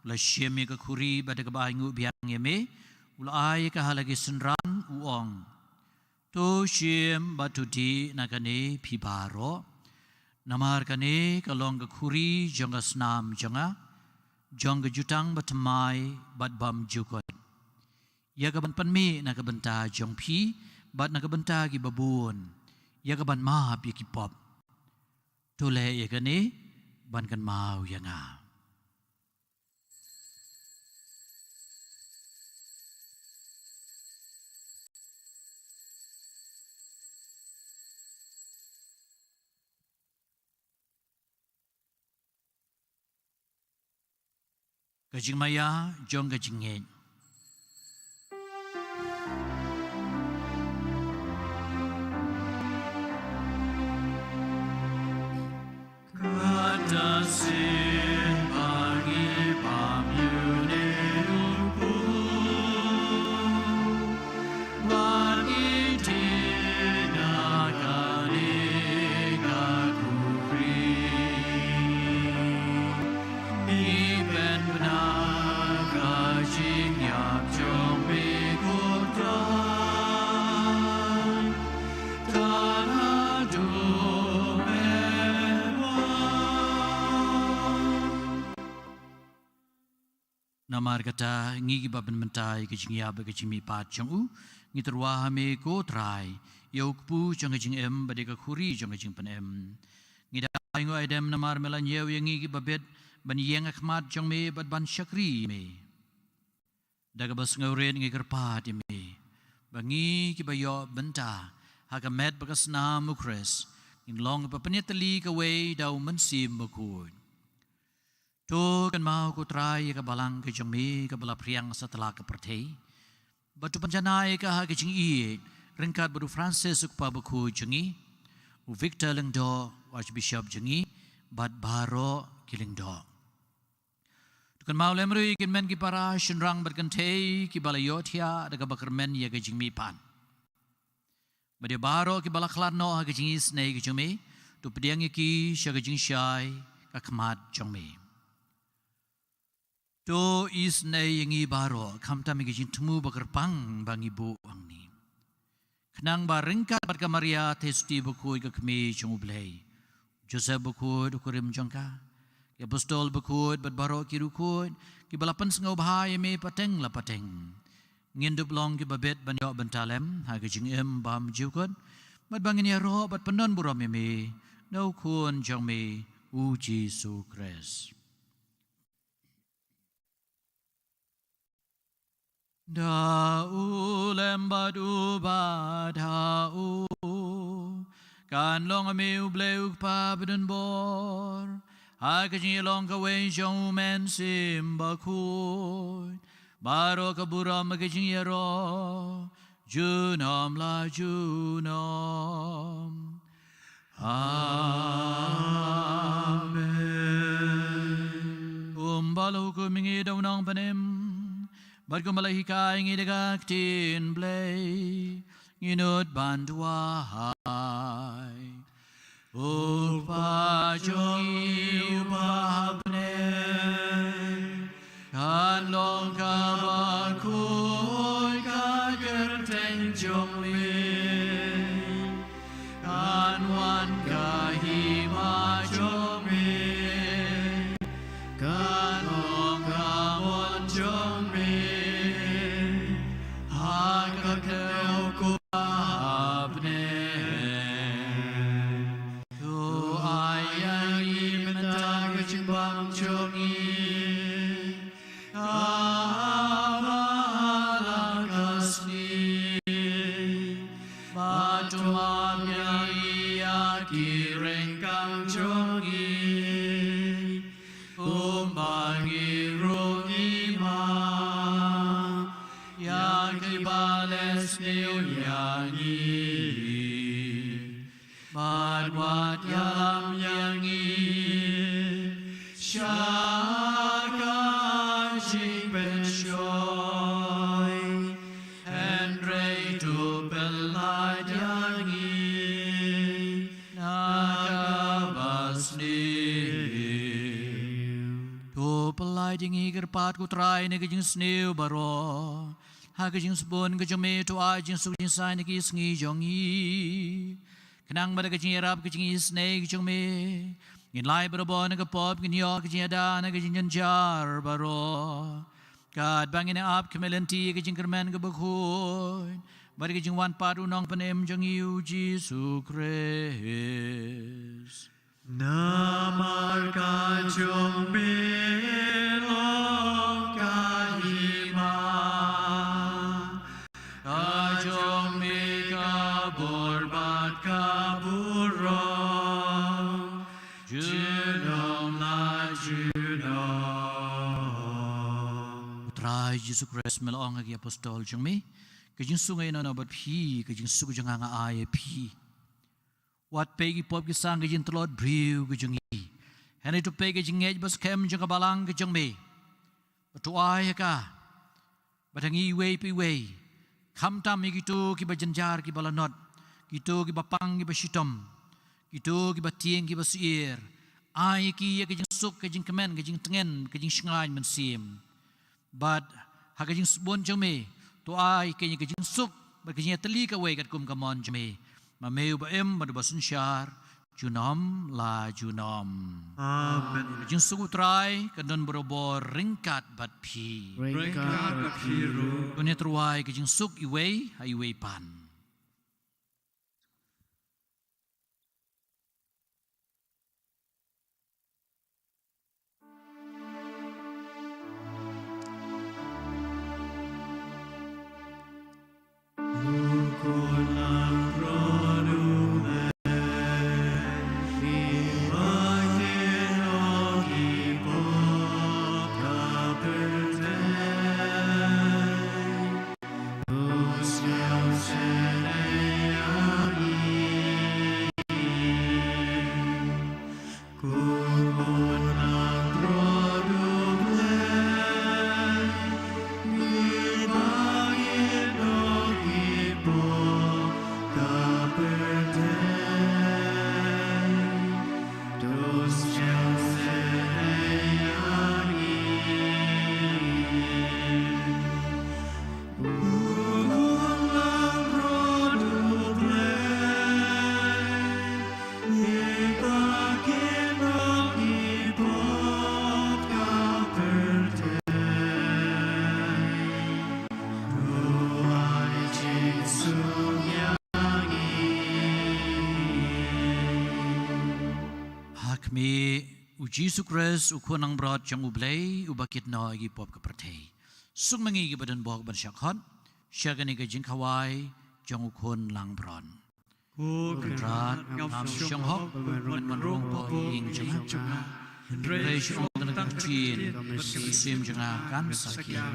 Speaker 3: la shemi ke khuri bada ke bangu biang yeme ula ai ke halagi senran uong to shim batuti nakane pibaro namar kane kalong ke khuri jonga snam jonga jonga jutang batmai bat bam jukot ya ke ban panmi na ke benta jongpi bat na ke benta ki babun ya ke ban ma pi ki pop to le ya kane ban kan mau yang a kajing maya jong kajing ngen namar kata ngi baben mentai ke jingia be ke jimi pat changu ngi terwa hame ko trai yokpu chang jing em bade ka khuri chang jing pen em ngi da ngo idem namar melan yew ngi babet ban yeng akhmat chang me bad ban shakri me daga bas ngauren ngi kerpat me bangi ki bayo benta hakamet bakas na mukres in long pa penetali ka we daw mansim bakun to kan mau ko try ka balang ke jami ka bala priang setelah ke pertei batu panjanai ka ha ke jing i ringkat baru Francis pa baku jengi Victor lengdo Archbishop jengi bad baro kilingdo kan mau lemru kin men ki para shinrang berkentei ki bala yothia daga bakermen ya ke jingmi pan bade baro ki bala khlarno ha ke jingi snei ke jami to pediang ki sha ke jing shai ka khmat jongme to is nei yangi baro kamta mi gijin temu bakerpang bangi bu angni kenang barengka barka Maria testi buku ke kemi chungu blai Joseph buku ukurim jongka ya apostol buku baro kiruku ki balapan sengau bahaya me pateng la pateng ngindup long ki babet banyo bentalem ha gijing em bam jukon mat bangin ya ro bat penon buram me no kun jong me u Jesu Christ Da'u lembadu bada'u kan long amiu bleuk pa bedun bor ha kajing long ka wen jong men sim bakui baro ka buram kajing yaro junom la junom amen balu ku mingi daw nang panem Barko malahika ingi dagak tin blay inut banduahay Upa jongi upahapne kan long kabakuy kagerteng jongli kan wan kahima jongli kan long kamon jongli Hakakau ku apne kirengkang jongi umbangi rungima yang kibales niu yangi madwat yalam yangi syaka jing penshoy Andre tu belai yangi nakabasni tu pelai dingi gerpat kutrai ne kejing sniu baro ha kejing spon kejing me tu ai jing su jing sai ne ki sngi jongi kenang pada kejing rap kejing isne kejing me ngin lai berbo ne kapop ngin yo kejing ada ne kejing janjar baro kad bangin ap kemelenti kejing kermen ke bekhoy bari kejing wan padu nong penem jong yu Jesu Christ
Speaker 1: Namar kajong belong kahima
Speaker 3: kajong me kabor bat kaburong junong la junong Putra Jesu Christ melong agi apostol jong me kejing sungai na nabat phi kejing sugu jong anga ai phi wat pegi pop ki sang kejing telot briu kejing i hen itu pegi kejing ngej bas kem jong kabalang kejing me batu ai ka badangi wei pi wei kham tam mi gitu ki bajenjar ki balanot gitu ki bapang ki basitom gitu ki batieng ki basier ai ki ya kejing suk kejing kemen kejing tengen kejing shngai mensim but ha kejing bon jong me to ai kejing suk kejing teli ka wei kat kum kamon jong me ma meu ba em ba basun syar junom la junom
Speaker 1: Amen.
Speaker 3: kejing suk utrai kadon berobor ringkat bat phi
Speaker 1: Ringkat kapiru
Speaker 3: Kunya teruai kejing suk iwei ha iwei pan
Speaker 1: Kulang produle Imakin ogi pop kaperte Usiau seneagi Kulang produle Imakin ogi pop kaperte Usiau seneagi Kulang produle Imakin ogi pop kaperte Tuhan Yesus yangi
Speaker 3: hak me u Jesu Christ u kunang brot jang u blei u bakit no igi pop ka pertei sung mangi gi badan bok ban shakhon shagani ga jing khawai jang u kun lang bron rat ngam shong hok man rong po ing jang Dre shong dan tak chin sim jang kan sakian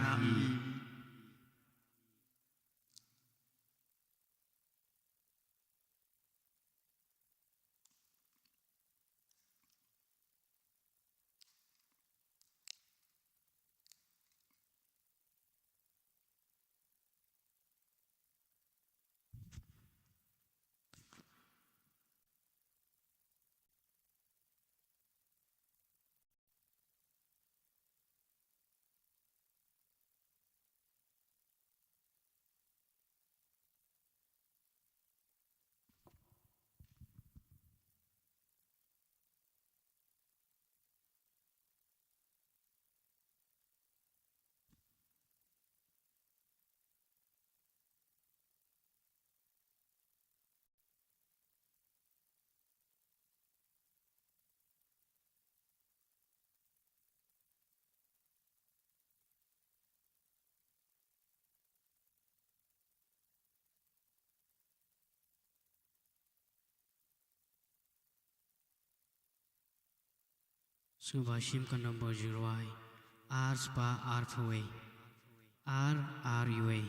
Speaker 6: Sungvashim Kanambo Jiruai, R Spa Arfaway, RRUA.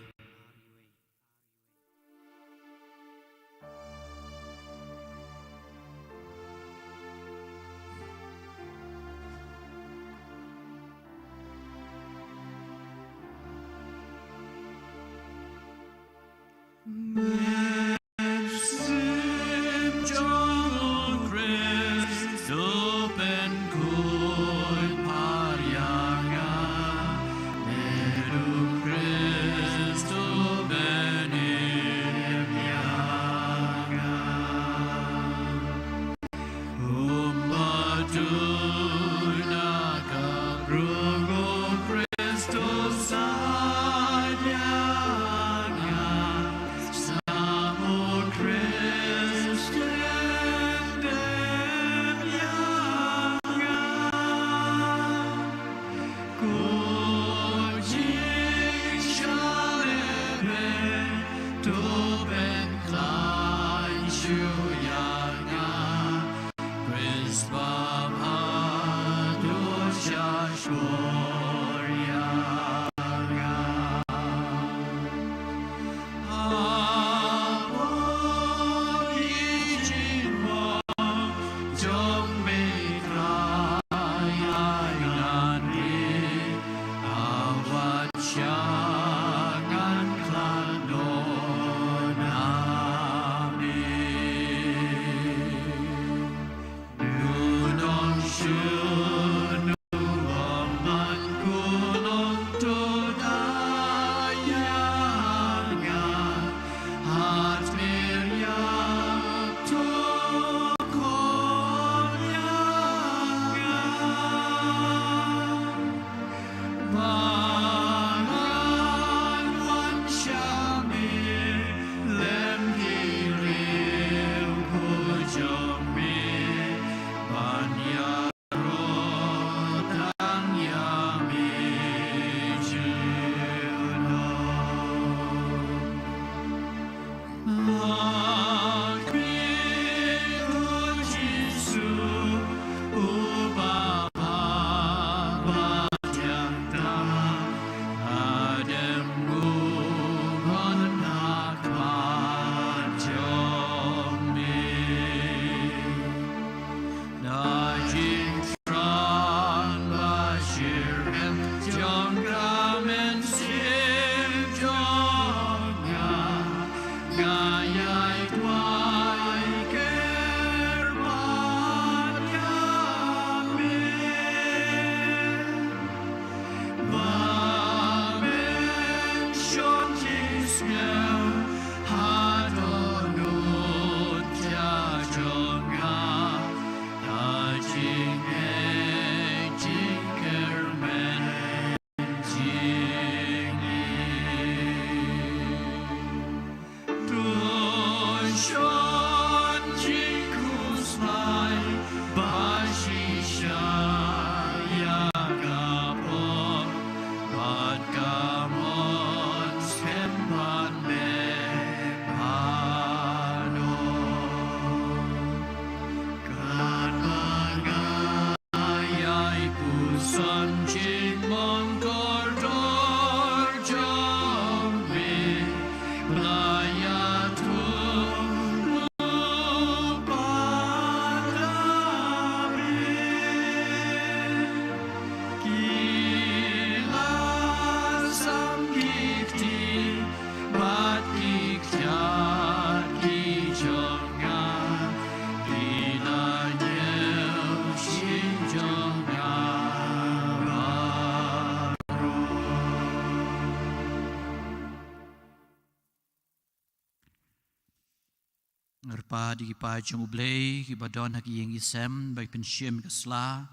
Speaker 3: Ngerpa di kipa jumublay kipa don haki yang isem baik pensyem kesla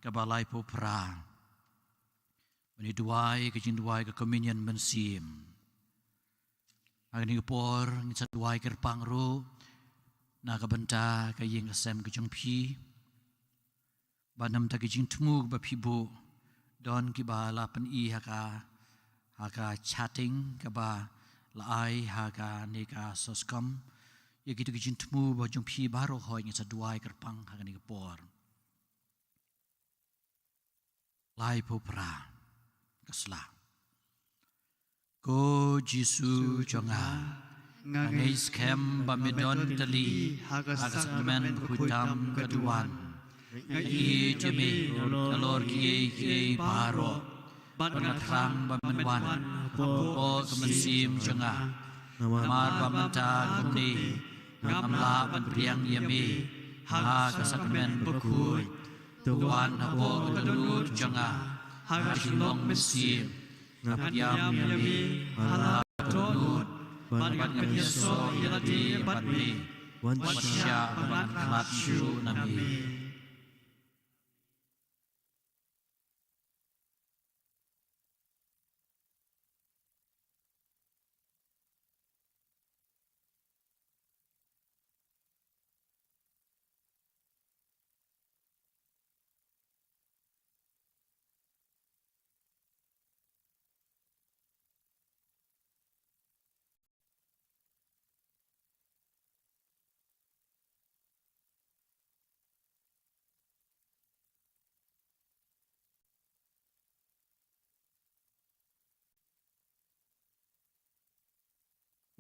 Speaker 3: kabalai popra. Ini duai kejin duai ke communion mensim. Agni kepor ngisat duai kerpang ru na kabenta ka yang isem kejung pi. Banam ta kejing temu ba pibu don kiba lapan I haka chatting kaba lai haka neka soskom. Ya gitu kejin temu ba jung pi baru hoi ngisat duai kerpang haka ni kepor. lai po pra kasla ko Jisu jonga ngai skem bamidon tali hagasakmen kutam kaduan ngai jemi nalor ki paro ban ngatrang bamanwan po kemensim jonga mar bamanta kumni ngamla ban priang yemi hagasakmen bekui tuan hapo kadut jonga hagasong mesim ngapiam yami hala kadut ban ngapiso yalati batmi wansya ban khatshu nami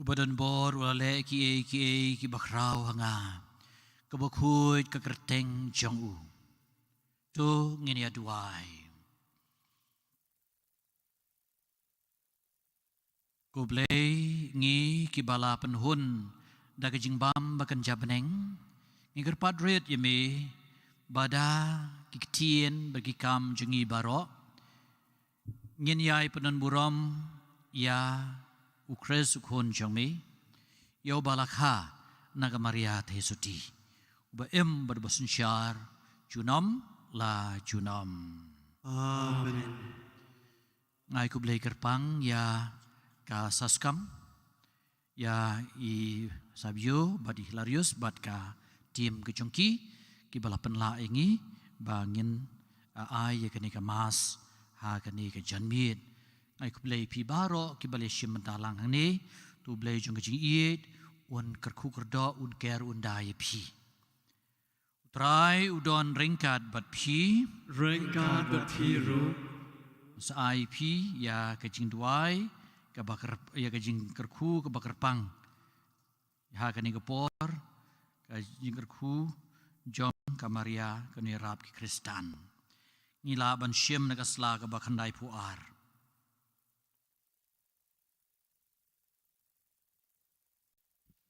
Speaker 3: Badan bor wale ki bakrau hanga kabakhuit kakerteng jong u tu ngini aduai ko blei ngi ki bala penhun daga jingbam bakan jabneng ngi gerpadret yemi bada kikitien bagi kam jengi barok ngin yai penan buram ya ukres ukhon jangmi yau balakha naga maria thesuti ba em berbasun syar junam la junam
Speaker 1: Amen.
Speaker 3: ngai ku blai kerpang ya ka saskam ya i sabio badi hilarius bat ka tim kejongki ki balapan la ingi bangin ai ya kani ka mas ha kani ka janmit ai ku blai pi baro ki balai shim mentalang hang tu blai jong jing iet un kerku kerdo un ker un dai pi trai udon ringkat bat pi
Speaker 1: Rengkat berpiru,
Speaker 3: sai pi ya ke jing duai ke bakar ya ke jing kerku ke bakar pang ya kani ke por ke jing kerku jong ka maria kani rap ki kristan ngila ban shim na kasla ke bakandai puar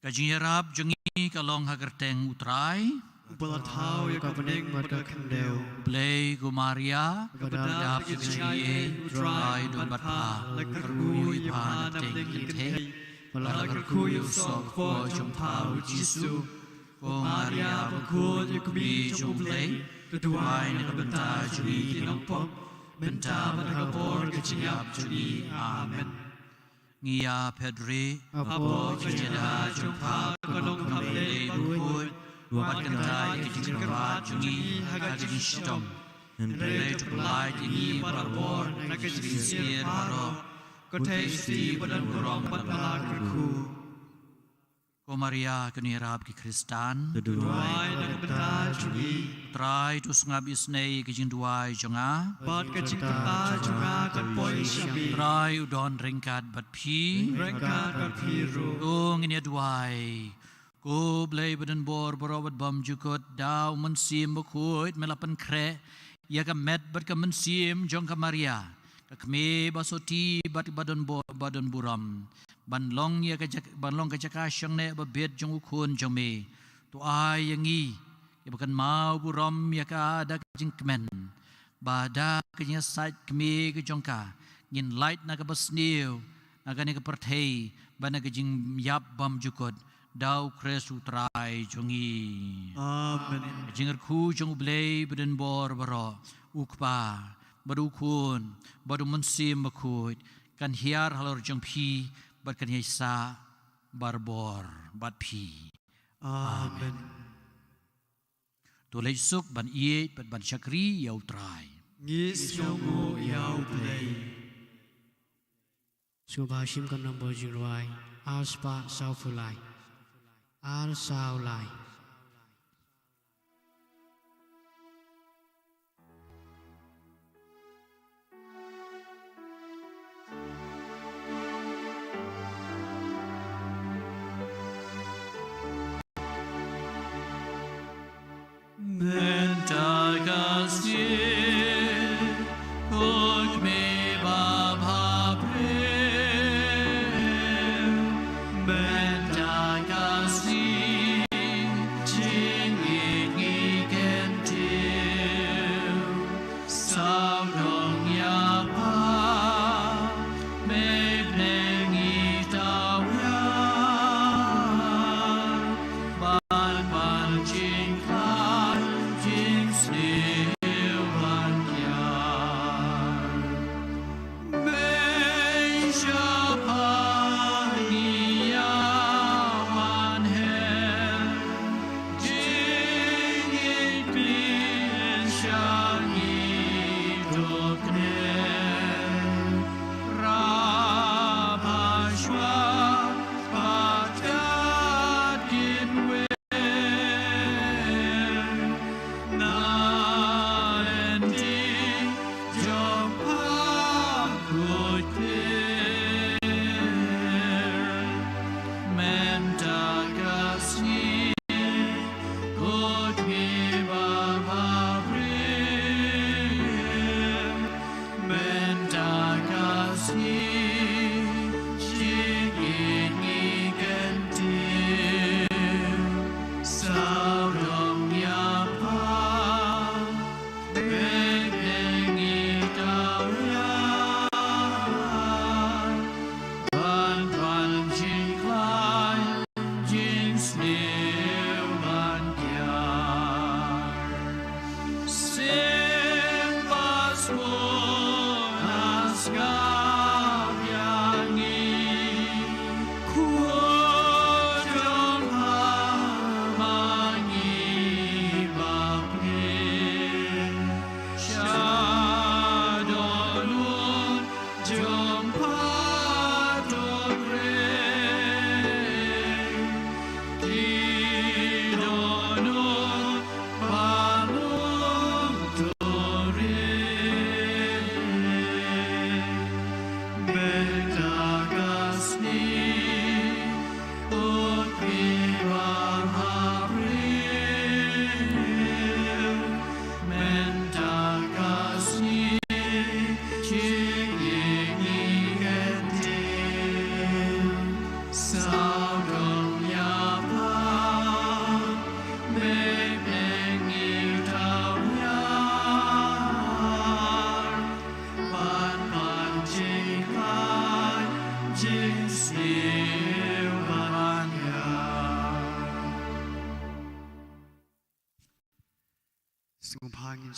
Speaker 3: Kajing yarap jengi kalong hagerteng utrai
Speaker 1: balatau ya kapening berkendeu,
Speaker 3: Blay Gumaria
Speaker 1: kebedak
Speaker 3: Kajing utrai don batpa
Speaker 1: lekerku ya
Speaker 3: Teng
Speaker 1: panam
Speaker 3: te
Speaker 1: lekerku ya sok po jong tau Jisu, Maria bakut ya kubi jong blay, kedua ini kebentar juli tinong pop, bentar berkabor keciap juli, amen.
Speaker 3: Ngia Pedri
Speaker 1: Apo jeda jumpa kolong kamle bukut, buat kentai kejing kerat jungi hagajing stom, Blay terpelai tinggi barbor nagajing sir baro, kotai sti badan burong batpala kerku.
Speaker 3: Ko Maria kenirap ki Kristan
Speaker 1: Duai dan bentar jungi,
Speaker 3: Trai tus ngabis nei kejing duai jonga
Speaker 1: bat kecing kerta juga kepoi syabi,
Speaker 3: Trai udon ringkat bat pi
Speaker 1: rengkat berpiru.
Speaker 3: Tung ini duai Ko blay badan bor borobot bam jukut Dau mensim bukut melapan kre Ya ka met bat ka mensim jong ka Maria Ka kme basoti bat badan bor badan buram Banlong ya ka banlong ka jaka syang ne babet jong ukun jong me Tu ai yangi Ya bukan mau buram ya ka ada kajing kemen Bada kajing sait kme ke jongka Ngin light na ka basniw Na ka ni ka perthei Bana kajing yap bam jukut Dau kresu trai jongi
Speaker 1: Amen.
Speaker 3: Kajing ku jong ublay badan bor baro Ukpa Badukun Badu mensim bakut Kan hiar halor jong pi Bat kan yasa barbor bat pi
Speaker 1: Amen.
Speaker 3: Tulay suk ban iet bat ban syakri yau trai
Speaker 1: Ngis nyongu yau play.
Speaker 6: Subhashim kan number jiruai Alspa saufulai Al saulai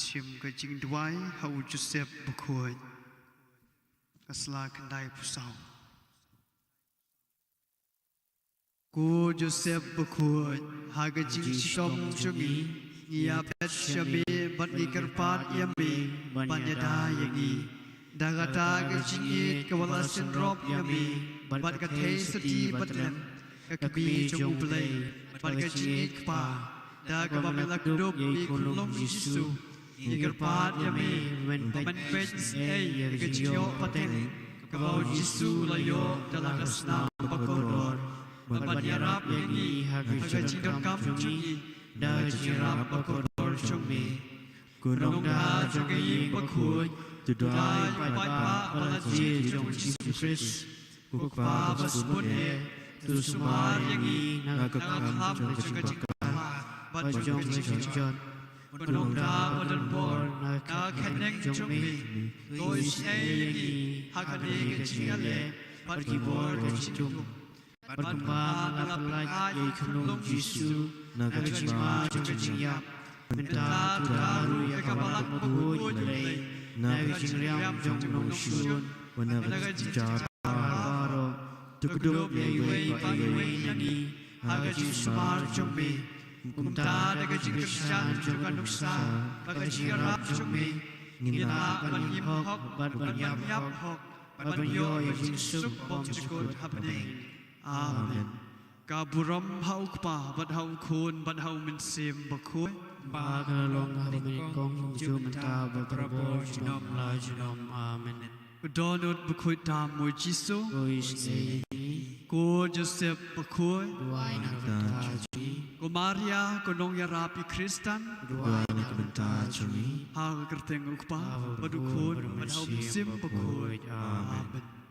Speaker 1: ชิมก็จริงด้วยเขาจะเสพบุคอยก็สลากันได้ผู้สาวกูจะเสพบุคอยหากจริงชมชงียาเพชรชมีบัดนี้กระพาดยามีปัญญาได้ยังงี้ดากาตากระจิงยีกวลาสินรบยามีบัดกระเทสตีบัดเลมกระบีจงอุเบลบัดกระจิงยีกป่าดากระบำลักดุบมีคุณลงยิสุIkerpat yami menpej kecil paten kau Yesu layo dalam kesna pakodor berbanyak yangi harga cinta kampungi dah jirap pakodor cumi gunung dah jangai pakut tudai pai palaji jong Yesus Kristus kukpa baspune tu sumar yangi nagakam jong kecikam bajong kecikam Gunung dah berdempur, nak keneng jombi, gois eyangi, hakani kecingale, pergibor kecitum, berkembang lapalai yai kunung Yesu, nak kecima kecinyap, minta tudaru ya kabalak mabui lei, nak kecingriam jong nong shun, nak kecijar baro, tukdup yai yangi, hagaji sumar jombi. Kumta daga jingkasyan juga nuksa baga jingarap jumi ngina banyim hok banyam yap hok banyo yang suk bom jikut happening amen kaburam hau kpa bad hau kun bad hau min sim bakui
Speaker 6: baga long hau min kong jumenta berprabor jinom la jinom amen
Speaker 1: donut bakui tam mo jisu
Speaker 6: gois
Speaker 1: Ko Joseph Pakoi,
Speaker 6: Duai na kabenta jungi,
Speaker 1: Ko Maria ko nong yarapi Kristan,
Speaker 6: Duai na kabenta jungi,
Speaker 1: ha kerteng ukpa, padukun, padau sim Pakoi. Amen.